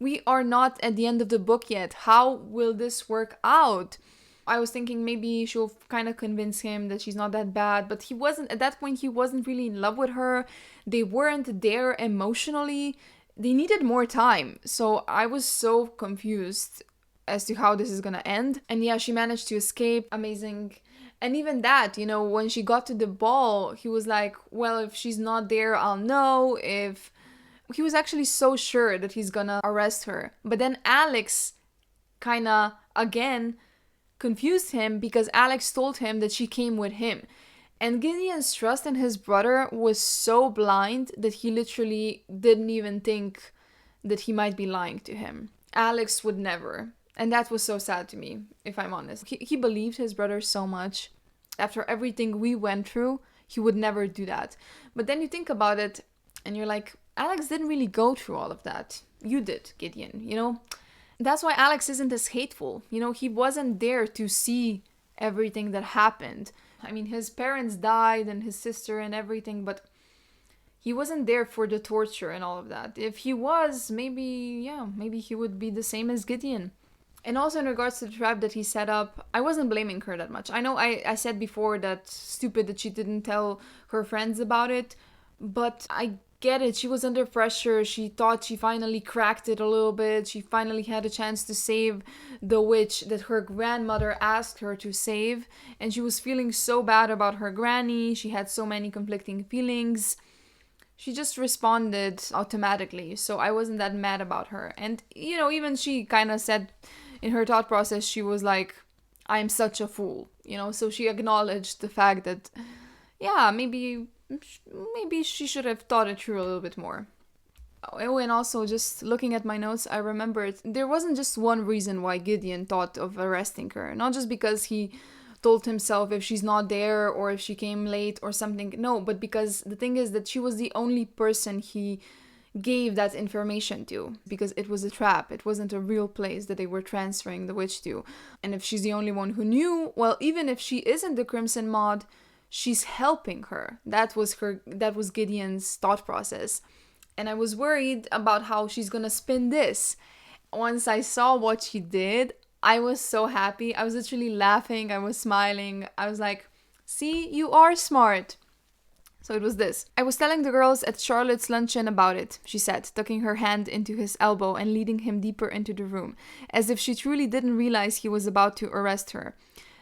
We are not at the end of the book yet. How will this work out? I was thinking maybe she'll kind of convince him that she's not that bad, but he wasn't, at that point, he wasn't really in love with her. They weren't there emotionally. They needed more time. So I was so confused as to how this is gonna end. And yeah, she managed to escape. Amazing. And even that, you know, when she got to the ball, he was like, well, if she's not there, I'll know. If he was actually so sure that he's gonna arrest her. But then Alex kind of, again, confused him because Alex told him that she came with him. And Gideon's trust in his brother was so blind that he literally didn't even think that he might be lying to him. Alex would never. And that was so sad to me, if I'm honest. He believed his brother so much. After everything we went through, he would never do that. But then you think about it and you're like, Alex didn't really go through all of that. You did, Gideon, you know? That's why Alex isn't as hateful. You know, he wasn't there to see everything that happened. I mean, his parents died and his sister and everything, but he wasn't there for the torture and all of that. If he was, maybe he would be the same as Gideon. And also in regards to the trap that he set up, I wasn't blaming her that much. I know I said before that stupid that she didn't tell her friends about it, but I get it. She was under pressure. She thought she finally cracked it a little bit. She finally had a chance to save the witch that her grandmother asked her to save. And she was feeling so bad about her granny. She had so many conflicting feelings. She just responded automatically. So I wasn't that mad about her. And, you know, even she kind of said in her thought process, she was like, I'm such a fool. You know, so she acknowledged the fact that, yeah, maybe she should have thought it through a little bit more. Oh, and also just looking at my notes, I remembered there wasn't just one reason why Gideon thought of arresting her. Not just because he told himself if she's not there or if she came late or something. No, but because the thing is that she was the only person he gave that information to, because it was a trap. It wasn't a real place that they were transferring the witch to. And if she's the only one who knew, well, even if she isn't the Crimson Moth, she's helping her. That was Gideon's thought process. And I was worried about how she's gonna spin this. Once I saw what she did, I was so happy. I was literally laughing. I was smiling. I was like, see, you are smart. So it was this. I was telling the girls at Charlotte's luncheon about it, she said, tucking her hand into his elbow and leading him deeper into the room, as if she truly didn't realize he was about to arrest her.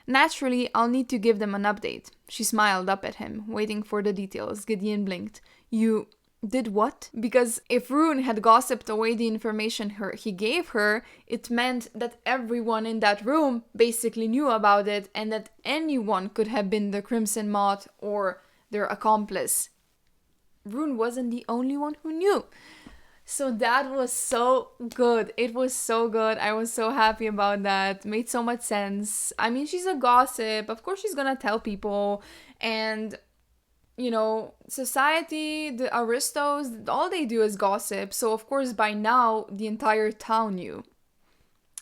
Naturally, I'll need to give them an update. She smiled up at him, waiting for the details. Gideon blinked. You did what? Because if Rune had gossiped away the information he gave her, it meant that everyone in that room basically knew about it and that anyone could have been the Crimson Moth or their accomplice. Rune wasn't the only one who knew. So that was so good. It was so good. I was so happy about that. Made so much sense. I mean, she's a gossip. Of course she's gonna tell people. And, you know, society, the aristos, all they do is gossip. So, of course, by now, the entire town knew.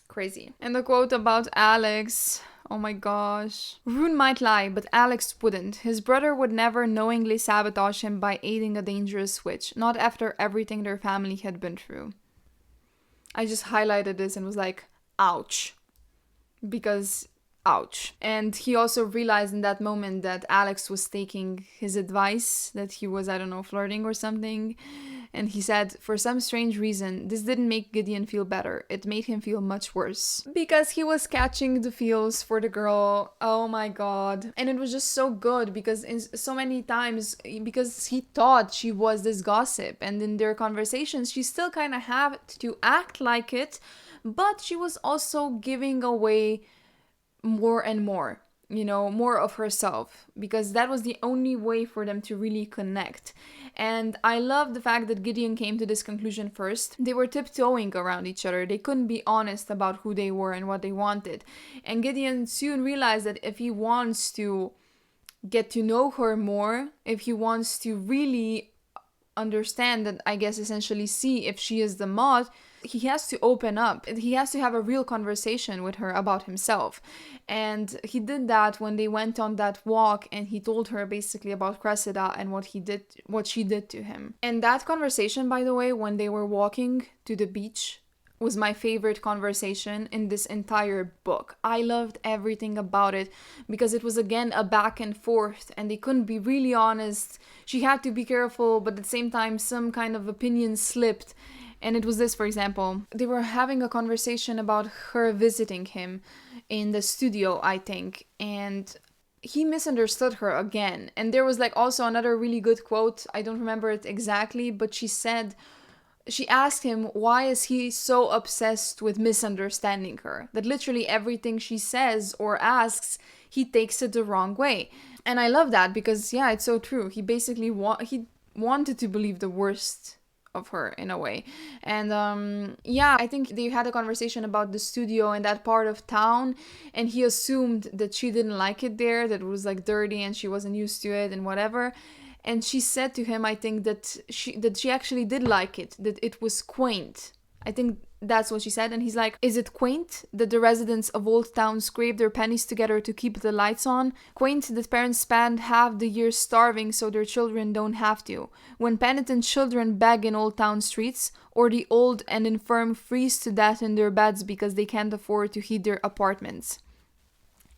Crazy. And the quote about Alex... Oh my gosh. Rune might lie, but Alex wouldn't. His brother would never knowingly sabotage him by aiding a dangerous witch. Not after everything their family had been through. I just highlighted this and was like, ouch. Because, ouch. And he also realized in that moment that Alex was taking his advice, that he was, I don't know, flirting or something. And he said, for some strange reason, this didn't make Gideon feel better. It made him feel much worse. Because he was catching the feels for the girl. Oh my god. And it was just so good because in so many times, because he thought she was this gossip. And in their conversations, she still kind of had to act like it. But she was also giving away more and more. You know, more of herself, because that was the only way for them to really connect. And I love the fact that Gideon came to this conclusion first. They were tiptoeing around each other. They couldn't be honest about who they were and what they wanted. And Gideon soon realized that if he wants to get to know her more, if he wants to really understand and I guess essentially see if she is the Moth, he has to open up. He has to have a real conversation with her about himself. And he did that when they went on that walk and he told her basically about Cressida and what she did to him. And that conversation, by the way, when they were walking to the beach, was my favorite conversation in this entire book. I loved everything about it because it was again a back and forth and they couldn't be really honest. She had to be careful, but at the same time some kind of opinion slipped. And it was this, for example, they were having a conversation about her visiting him in the studio, I think, and he misunderstood her again. And there was like also another really good quote, I don't remember it exactly, but she asked him why is he so obsessed with misunderstanding her, that literally everything she says or asks he takes it the wrong way. And I love that because yeah, it's so true. He basically he wanted to believe the worst of her in a way. And yeah, I think they had a conversation about the studio in that part of town, and he assumed that she didn't like it there, that it was like dirty and she wasn't used to it and whatever. And she said to him, I think that she actually did like it, that it was quaint. I think that's what she said. And he's like, is it quaint that the residents of Old Town scrape their pennies together to keep the lights on? Quaint that parents spend half the year starving so their children don't have to? When penitent children beg in Old Town streets, or the old and infirm freeze to death in their beds because they can't afford to heat their apartments?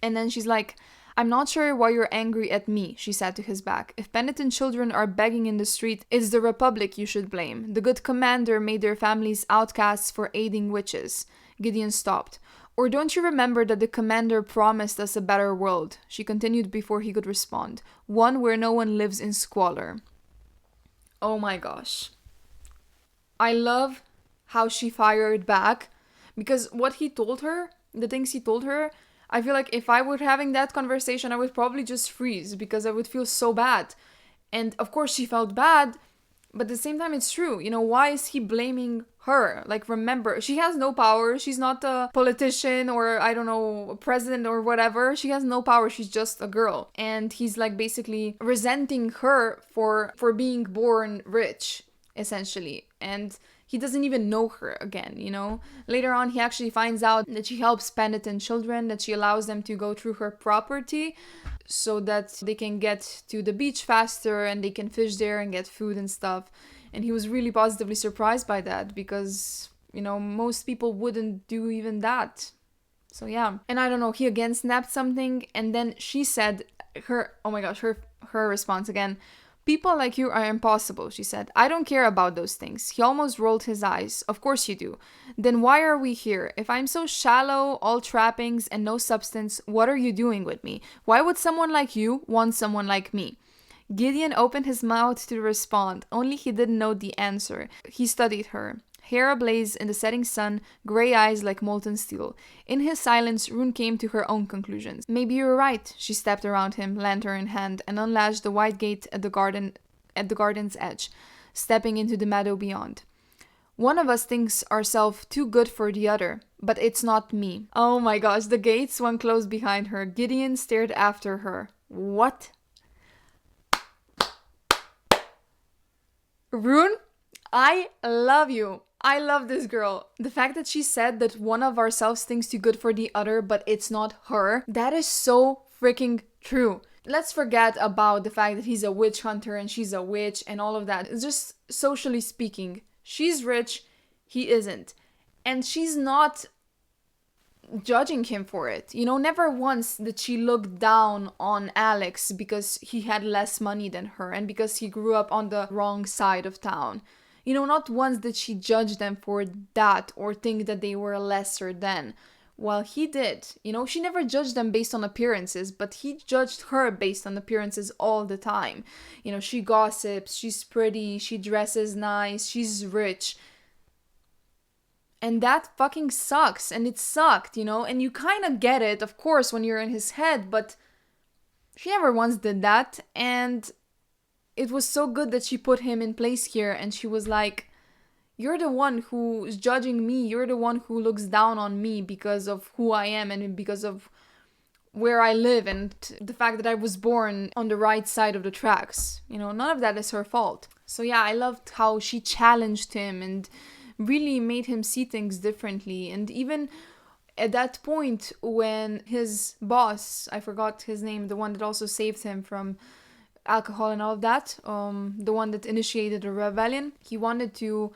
And then she's like, I'm not sure why you're angry at me, she said to his back. If penitent children are begging in the street, it's the Republic you should blame. The good commander made their families outcasts for aiding witches. Gideon stopped. Or don't you remember that the commander promised us a better world? She continued before he could respond. One where no one lives in squalor. Oh my gosh. I love how she fired back, because what he told her, the things he told her, I feel like if I were having that conversation, I would probably just freeze because I would feel so bad. And of course she felt bad, but at the same time it's true. You know, why is he blaming her? Like, remember, she has no power. She's not a politician or, I don't know, a president or whatever. She has no power. She's just a girl. And he's like basically resenting her for being born rich, essentially. And he doesn't even know her again, you know? Later on, he actually finds out that she helps penitent children, that she allows them to go through her property so that they can get to the beach faster and they can fish there and get food and stuff. And he was really positively surprised by that because, you know, most people wouldn't do even that. So yeah. And I don't know, he again snapped something, and then she said her response again. People like you are impossible, she said. I don't care about those things. He almost rolled his eyes. Of course you do. Then why are we here? If I'm so shallow, all trappings and no substance, what are you doing with me? Why would someone like you want someone like me? Gideon opened his mouth to respond, only he didn't know the answer. He studied her. Hair ablaze in the setting sun, grey eyes like molten steel. In his silence, Rune came to her own conclusions. Maybe you're right. She stepped around him, lantern in hand, and unlatched the white gate at the garden's edge, stepping into the meadow beyond. One of us thinks ourselves too good for the other, but it's not me. Oh my gosh, the gate swung closed behind her. Gideon stared after her. What? Rune, I love you. I love this girl. The fact that she said that one of ourselves thinks too good for the other, but it's not her, that is so freaking true. Let's forget about the fact that he's a witch hunter and she's a witch and all of that. It's just socially speaking. She's rich, he isn't. And she's not judging him for it. You know, never once did she look down on Alex because he had less money than her and because he grew up on the wrong side of town. You know, not once did she judge them for that or think that they were lesser than. Well, he did. You know, she never judged them based on appearances, but he judged her based on appearances all the time. You know, she gossips, she's pretty, she dresses nice, she's rich. And that fucking sucks. And it sucked, you know, and you kind of get it, of course, when you're in his head, but she never once did that. And it was so good that she put him in place here, and she was like, you're the one who's judging me, you're the one who looks down on me because of who I am and because of where I live and the fact that I was born on the right side of the tracks. You know, none of that is her fault. So yeah, I loved how she challenged him and really made him see things differently. And even at that point when his boss, I forgot his name, the one that also saved him from alcohol and all of that, the one that initiated a rebellion, he wanted to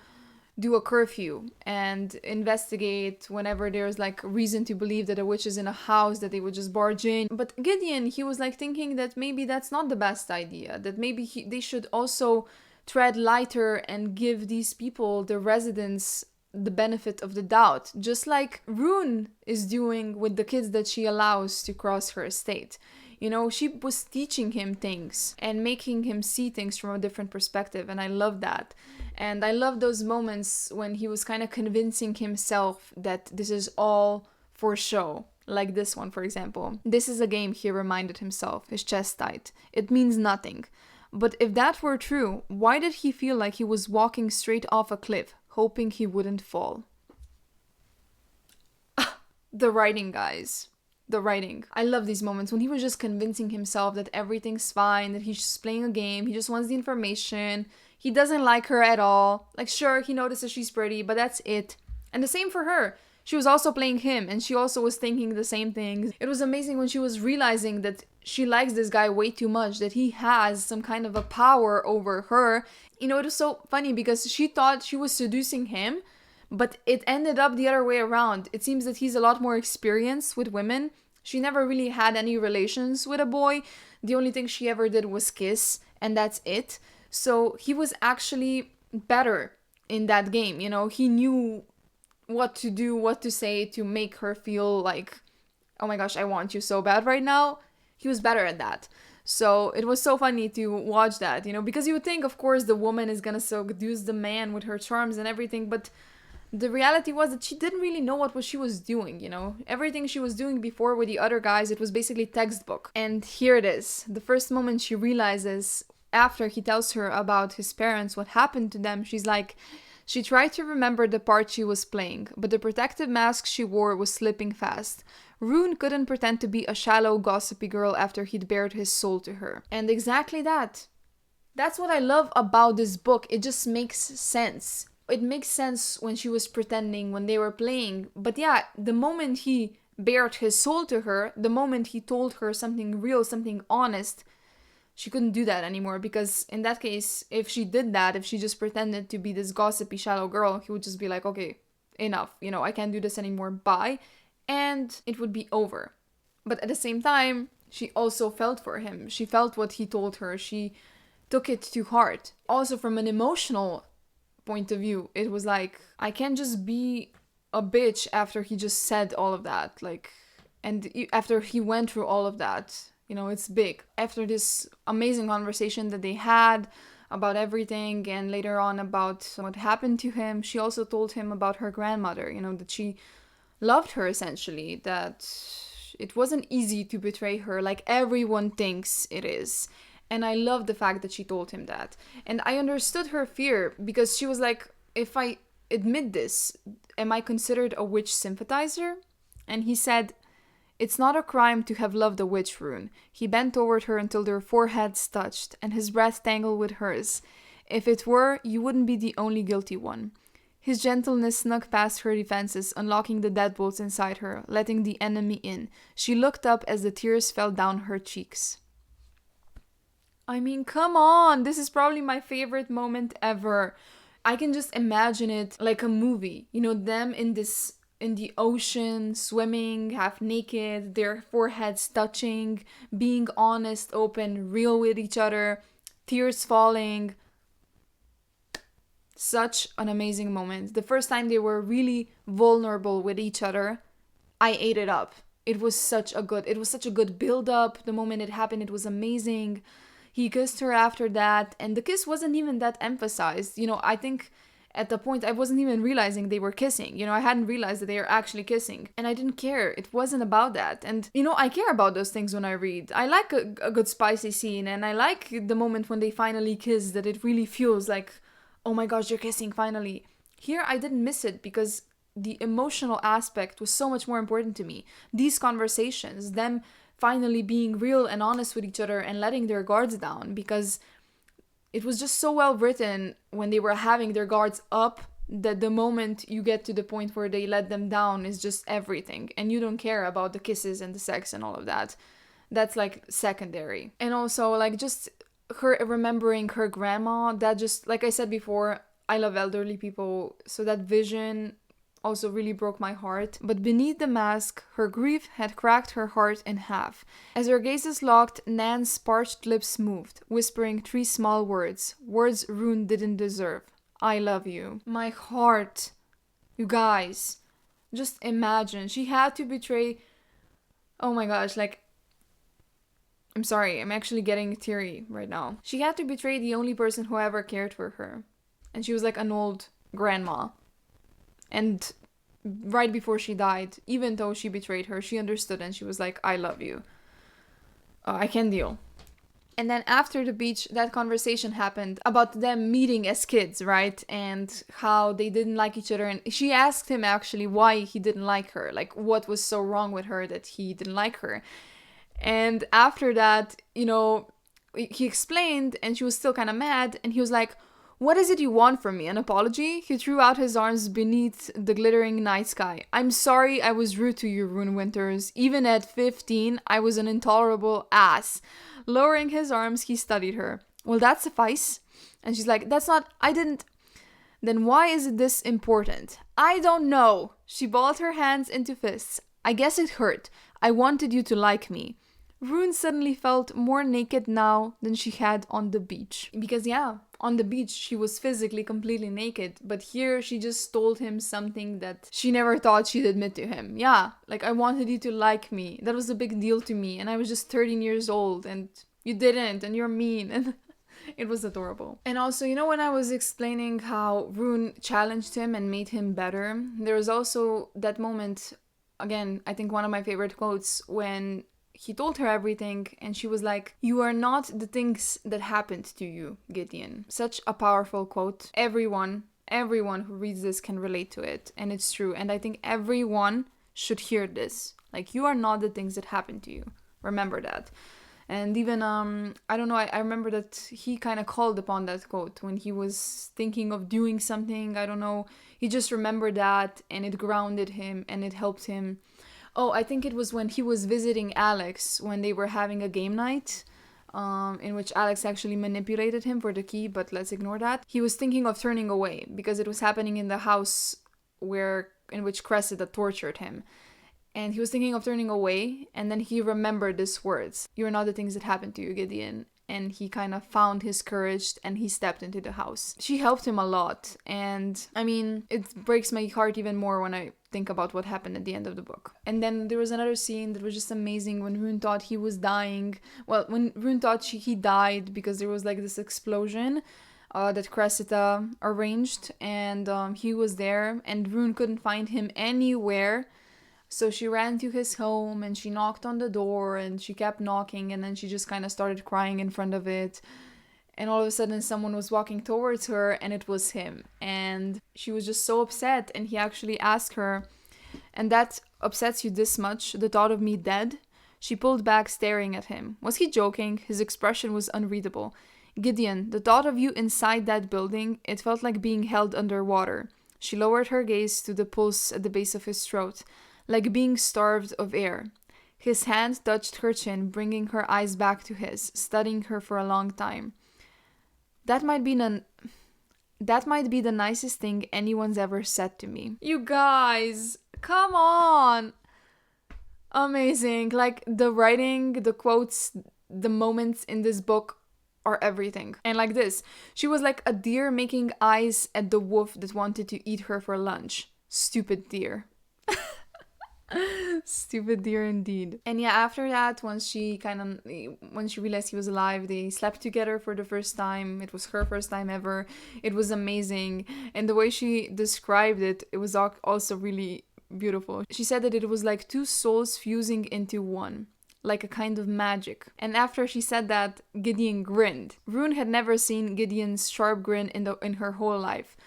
do a curfew and investigate whenever there's like reason to believe that a witch is in a house, that they would just barge in. But Gideon, he was like thinking that maybe that's not the best idea, that maybe they should also tread lighter and give these people, the residents, the benefit of the doubt, just like Rune is doing with the kids that she allows to cross her estate. You know, she was teaching him things and making him see things from a different perspective, and I love that. And I love those moments when he was kind of convincing himself that this is all for show. Like this one, for example. This is a game, he reminded himself, his chest tight. It means nothing. But if that were true, why did he feel like he was walking straight off a cliff, hoping he wouldn't fall? The writing, guys. The writing. I love these moments when he was just convincing himself that everything's fine, that he's just playing a game, he just wants the information, he doesn't like her at all. Like, sure, he notices she's pretty, but that's it. And the same for her. She was also playing him, and she also was thinking the same things. It was amazing when she was realizing that she likes this guy way too much, that he has some kind of a power over her. You know, it was so funny because she thought she was seducing him, but it ended up the other way around. It seems that he's a lot more experienced with women. She never really had any relations with a boy. The only thing she ever did was kiss, and that's it. So he was actually better in that game. You know, he knew what to do, what to say to make her feel like, oh my gosh, I want you so bad right now. He was better at that. So it was so funny to watch that, you know, because you would think, of course, the woman is gonna seduce the man with her charms and everything, but the reality was that she didn't really know what she was doing, you know? Everything she was doing before with the other guys, it was basically textbook. And here it is. The first moment she realizes, after he tells her about his parents, what happened to them, she's like, she tried to remember the part she was playing, but the protective mask she wore was slipping fast. Rune couldn't pretend to be a shallow, gossipy girl after he'd bared his soul to her. And exactly that. That's what I love about this book. It just makes sense. It makes sense when she was pretending, when they were playing. But yeah, the moment he bared his soul to her, the moment he told her something real, something honest, she couldn't do that anymore, because in that case, if she did that, if she just pretended to be this gossipy, shallow girl, he would just be like, okay, enough, you know, I can't do this anymore, bye, and it would be over. But at the same time, she also felt for him. She felt what he told her. She took it to heart. Also, from an emotional point of view, it was like, I can't just be a bitch after he just said all of that, like, and after he went through all of that. You know, it's big. After this amazing conversation that they had about everything, and later on about what happened to him, she also told him about her grandmother, you know, that she loved her essentially, that it wasn't easy to betray her like everyone thinks it is. And I love the fact that she told him that. And I understood her fear, because she was like, if I admit this, am I considered a witch sympathizer? And he said, it's not a crime to have loved a witch, Rune. He bent toward her until their foreheads touched, and his breath tangled with hers. If it were, you wouldn't be the only guilty one. His gentleness snuck past her defenses, unlocking the deadbolts inside her, letting the enemy in. She looked up as the tears fell down her cheeks. I mean, come on! This is probably my favorite moment ever. I can just imagine it like a movie. You know, them in the ocean, swimming, half naked, their foreheads touching, being honest, open, real with each other, tears falling. Such an amazing moment. The first time they were really vulnerable with each other, I ate it up. It was such a good build up. The moment it happened, it was amazing. He kissed her after that, and the kiss wasn't even that emphasized. You know, I think at the point I wasn't even realizing they were kissing. You know, I hadn't realized that they were actually kissing, and I didn't care. It wasn't about that. And, you know, I care about those things when I read. I like a good spicy scene, and I like the moment when they finally kiss, that it really feels like, oh my gosh, you're kissing finally. Here, I didn't miss it because the emotional aspect was so much more important to me. These conversations, them finally being real and honest with each other and letting their guards down, because it was just so well written when they were having their guards up, that the moment you get to the point where they let them down is just everything, and you don't care about the kisses and the sex and all of that. That's like secondary. And also, like, just her remembering her grandma, that just, like I said before, I love elderly people, so that vision also really broke my heart. But beneath the mask, her grief had cracked her heart in half. As her gazes locked, Nan's parched lips moved, whispering 3 small words, words Rune didn't deserve. I love you. My heart. You guys, just imagine. She had to betray... Oh my gosh, like... I'm sorry, I'm actually getting teary right now. She had to betray the only person who ever cared for her. And she was like an old grandma. And right before she died, even though she betrayed her, she understood and she was like, I love you. I can deal. And then after the beach, that conversation happened about them meeting as kids, right? And how they didn't like each other. And she asked him actually why he didn't like her. Like, what was so wrong with her that he didn't like her. And after that, you know, he explained and she was still kind of mad. And he was like, what is it you want from me? An apology? He threw out his arms beneath the glittering night sky. I'm sorry I was rude to you, Rune Winters. Even at 15, I was an intolerable ass. Lowering his arms, he studied her. Will that suffice? And she's like, that's not... I didn't... Then why is it this important? I don't know. She balled her hands into fists. I guess it hurt. I wanted you to like me. Rune suddenly felt more naked now than she had on the beach. Because yeah, on the beach she was physically completely naked, but here she just told him something that she never thought she'd admit to him. Yeah, like, I wanted you to like me. That was a big deal to me, and I was just 13 years old, and you didn't, and you're mean. And it was adorable. And also, you know, when I was explaining how Rune challenged him and made him better, there was also that moment, again, I think one of my favorite quotes, when he told her everything and she was like, you are not the things that happened to you, Gideon. Such a powerful quote. Everyone who reads this can relate to it, and it's true. And I think everyone should hear this. Like, you are not the things that happened to you. Remember that. And even, I don't know, I remember that he kind of called upon that quote when he was thinking of doing something. I don't know. He just remembered that and it grounded him and it helped him. Oh, I think it was when he was visiting Alex when they were having a game night, in which Alex actually manipulated him for the key, but let's ignore that. He was thinking of turning away because it was happening in the house in which Cressida tortured him. And he was thinking of turning away, and then he remembered these words. You're not the things that happened to you, Gideon. And he kind of found his courage and he stepped into the house. She helped him a lot. And I mean, it breaks my heart even more when I think about what happened at the end of the book. And then there was another scene that was just amazing when Rune thought he was dying. Well, when Rune thought he died because there was like this explosion that Cressida arranged. And he was there and Rune couldn't find him anywhere. So she ran to his home and she knocked on the door and she kept knocking and then she just kind of started crying in front of it. And all of a sudden someone was walking towards her and it was him. And she was just so upset and he actually asked her, and that upsets you this much, the thought of me dead? She pulled back staring at him. Was he joking? His expression was unreadable. Gideon, the thought of you inside that building, it felt like being held underwater. She lowered her gaze to the pulse at the base of his throat. Like being starved of air. His hand touched her chin, bringing her eyes back to his, studying her for a long time. That might be the nicest thing anyone's ever said to me. You guys, come on! Amazing. Like, the writing, the quotes, the moments in this book are everything. And like this, she was like a deer making eyes at the wolf that wanted to eat her for lunch. Stupid deer. Stupid dear indeed. And yeah, after that, when she realized he was alive, they slept together for the first time. It was her first time ever. It was amazing. And the way she described it, it was also really beautiful. She said that it was like 2 souls fusing into one, like a kind of magic. And after she said that, Gideon grinned. Rune had never seen Gideon's sharp grin in her whole life.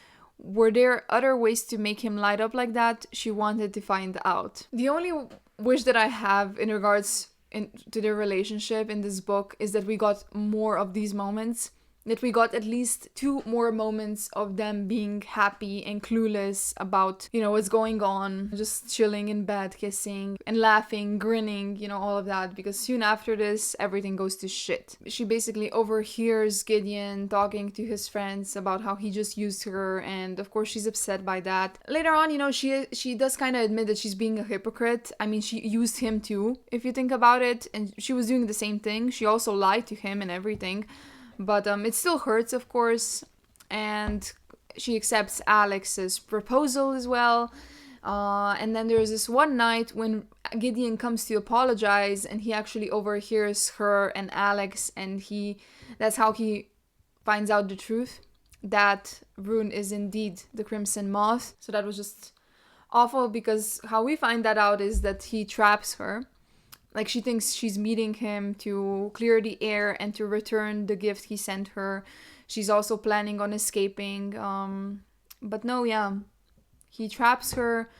Were there other ways to make him light up like that? She wanted to find out. The only wish that I have in regards to their relationship in this book is that we got more of these moments. that we got at least 2 more moments of them being happy and clueless about, what's going on, just chilling in bed, kissing and laughing, grinning, all of that, because soon after this, everything goes to shit. She basically overhears Gideon talking to his friends about how he just used her, and of course she's upset by that. Later on, she does kind of admit that she's being a hypocrite. I mean, she used him too, if you think about it, and she was doing the same thing. She also lied to him and everything. But it still hurts, of course, and she accepts Alex's proposal as well. And then there's this one night when Gideon comes to apologize, and he actually overhears her and Alex, and that's how he finds out the truth, that Rune is indeed the Crimson Moth. So that was just awful, because how we find that out is that he traps her. Like, she thinks she's meeting him to clear the air and to return the gift he sent her. She's also planning on escaping. But no, yeah. He traps her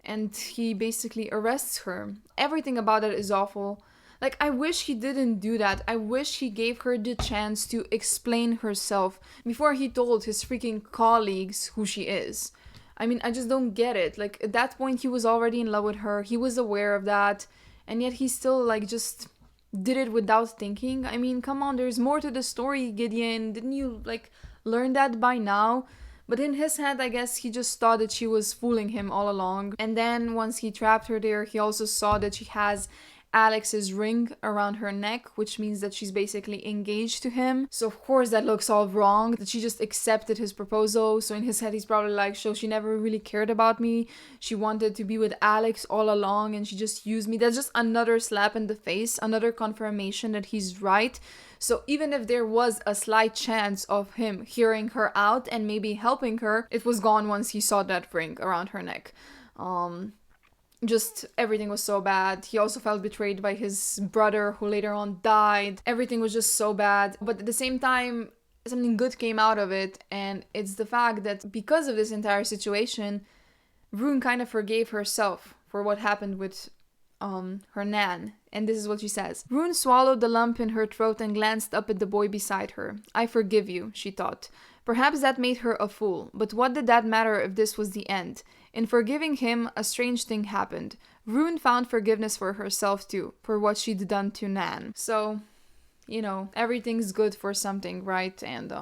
and he basically arrests her. Everything about it is awful. Like, I wish he didn't do that. I wish he gave her the chance to explain herself before he told his freaking colleagues who she is. I mean, I just don't get it. Like, at that point, he was already in love with her. He was aware of that. And yet he still, just did it without thinking. I mean, come on, there's more to the story, Gideon. Didn't you, learn that by now? But in his head, I guess he just thought that she was fooling him all along. And then once he trapped her there, he also saw that she has Alex's ring around her neck, which means that she's basically engaged to him. So of course that looks all wrong, that she just accepted his proposal. So in his head he's probably like, so she never really cared about me. She wanted to be with Alex all along and she just used me. That's just another slap in the face, another confirmation that he's right. So even if there was a slight chance of him hearing her out and maybe helping her, it was gone once he saw that ring around her neck. Just everything was so bad. He also felt betrayed by his brother, who later on died. Everything was just so bad. But at the same time, something good came out of it, and it's the fact that because of this entire situation, Rune kind of forgave herself for what happened with her nan. And this is what she says. Rune swallowed the lump in her throat and glanced up at the boy beside her. I forgive you, she thought. Perhaps that made her a fool, but what did that matter if this was the end? In forgiving him, a strange thing happened. Rune found forgiveness for herself too, for what she'd done to Nan. So, everything's good for something, right? And,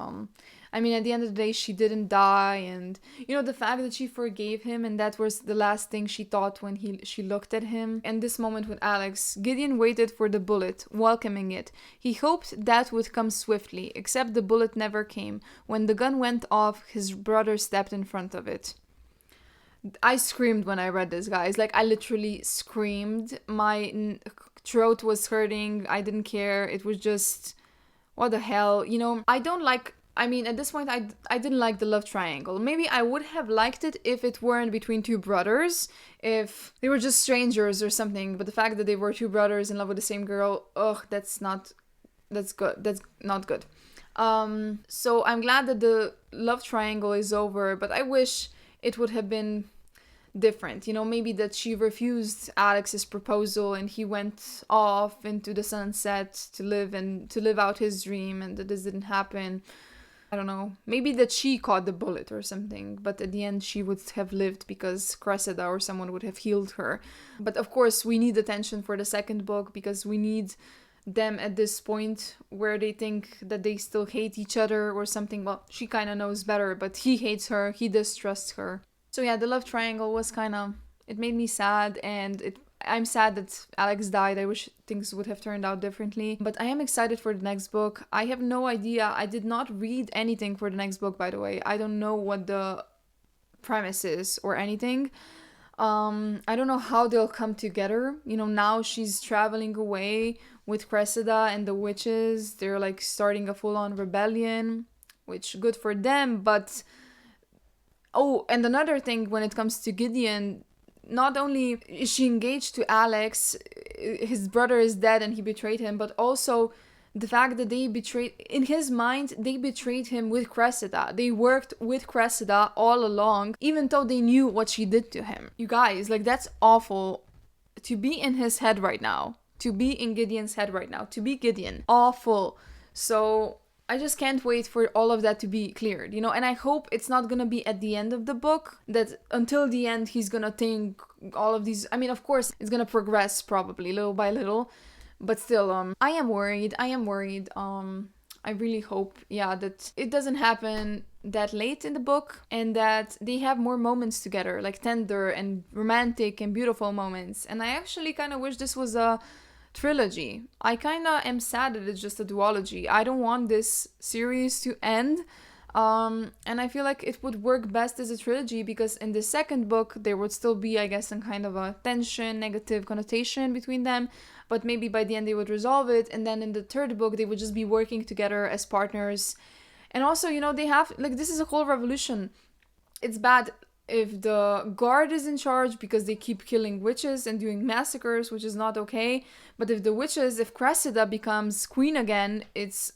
I mean, at the end of the day, she didn't die, and, the fact that she forgave him, and that was the last thing she thought when she looked at him. And this moment with Alex, Gideon waited for the bullet, welcoming it. He hoped that would come swiftly, except the bullet never came. When the gun went off, his brother stepped in front of it. I screamed when I read this, guys. I literally screamed. My throat was hurting. I didn't care. It was just, what the hell? At this point, I didn't like the love triangle. Maybe I would have liked it if it weren't between two brothers, if they were just strangers or something. But the fact that they were two brothers in love with the same girl, that's not good. So I'm glad that the love triangle is over, but I wish it would have been different. Maybe that she refused Alex's proposal and he went off into the sunset to live out his dream, and that this didn't happen. I don't know. Maybe that she caught the bullet or something, but at the end she would have lived because Cressida or someone would have healed her. But of course we need attention for the second book, because we need them at this point where they think that they still hate each other or something. Well, she kind of knows better, but he hates her, he distrusts her. So yeah, the love triangle was it made me sad, and I'm sad that Alex died. I wish things would have turned out differently, but I am excited for the next book. I have no idea. I did not read anything for the next book, by the way. I don't know what the premise is or anything. I don't know how they'll come together. Now she's traveling away with Cressida and the witches. They're starting a full-on rebellion, which good for them, but and another thing when it comes to Gideon, not only is she engaged to Alex, his brother is dead and he betrayed him, but also the fact that in his mind, they betrayed him with Cressida. They worked with Cressida all along, even though they knew what she did to him. You guys, that's awful to be in his head right now, to be in Gideon's head right now, to be Gideon. Awful. So I just can't wait for all of that to be cleared, and I hope it's not gonna be at the end of the book, that until the end he's gonna think all of these. I mean, of course, it's gonna progress probably little by little, but still, I am worried. I really hope, that it doesn't happen that late in the book and that they have more moments together, like tender and romantic and beautiful moments. And I actually kind of wish this was a trilogy. I kind of am sad that it's just a duology. I don't want this series to end. And I feel like it would work best as a trilogy because in the second book, there would still be, I guess, some kind of a tension, negative connotation between them. But maybe by the end they would resolve it. And then in the third book, they would just be working together as partners. And also, they have, like, this is a whole revolution. It's bad if the guard is in charge because they keep killing witches and doing massacres, which is not okay. But if Cressida becomes queen again, it's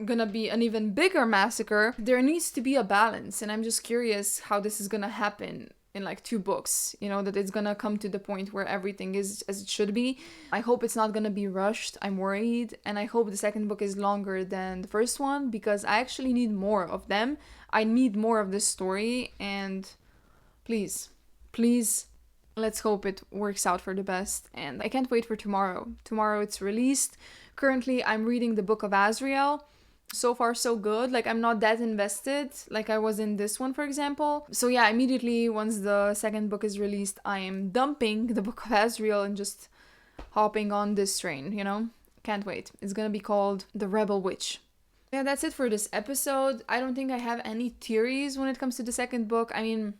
gonna be an even bigger massacre. There needs to be a balance, and I'm just curious how this is gonna happen in like 2 books, that it's gonna come to the point where everything is as it should be. I hope it's not gonna be rushed. I'm worried, and I hope the second book is longer than the first one because I actually need more of them. I need more of this story, and please, let's hope it works out for the best. And I can't wait for tomorrow. Tomorrow it's released. Currently, I'm reading the Book of Azrael. So far, so good. Like, I'm not that invested like I was in this one, for example. So yeah, immediately once the second book is released, I am dumping the Book of Azrael and just hopping on this train, Can't wait. It's gonna be called The Rebel Witch. Yeah, that's it for this episode. I don't think I have any theories when it comes to the second book. I mean,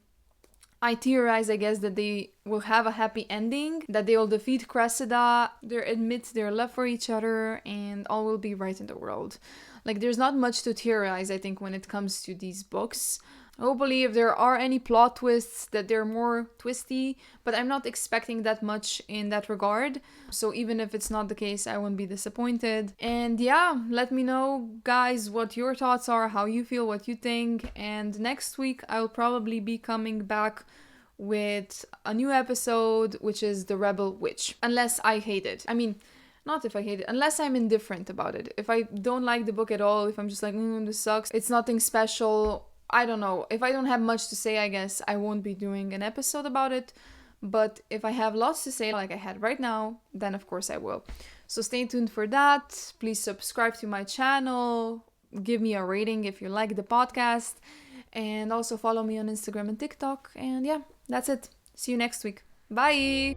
I theorize, I guess, that they will have a happy ending, that they will defeat Cressida, they admit their love for each other, and all will be right in the world. Like, there's not much to theorize, I think, when it comes to these books. Hopefully, if there are any plot twists, that they're more twisty, but I'm not expecting that much in that regard. So even if it's not the case, I won't be disappointed. And yeah, let me know, guys, what your thoughts are, how you feel, what you think. And next week, I'll probably be coming back with a new episode, which is The Rebel Witch. Unless I hate it. I mean, not if I hate it, unless I'm indifferent about it. If I don't like the book at all, if I'm just like, this sucks, it's nothing special, I don't know. If I don't have much to say, I guess I won't be doing an episode about it. But if I have lots to say, like I had right now, then of course I will. So stay tuned for that. Please subscribe to my channel. Give me a rating if you like the podcast. And also follow me on Instagram and TikTok. And yeah, that's it. See you next week. Bye!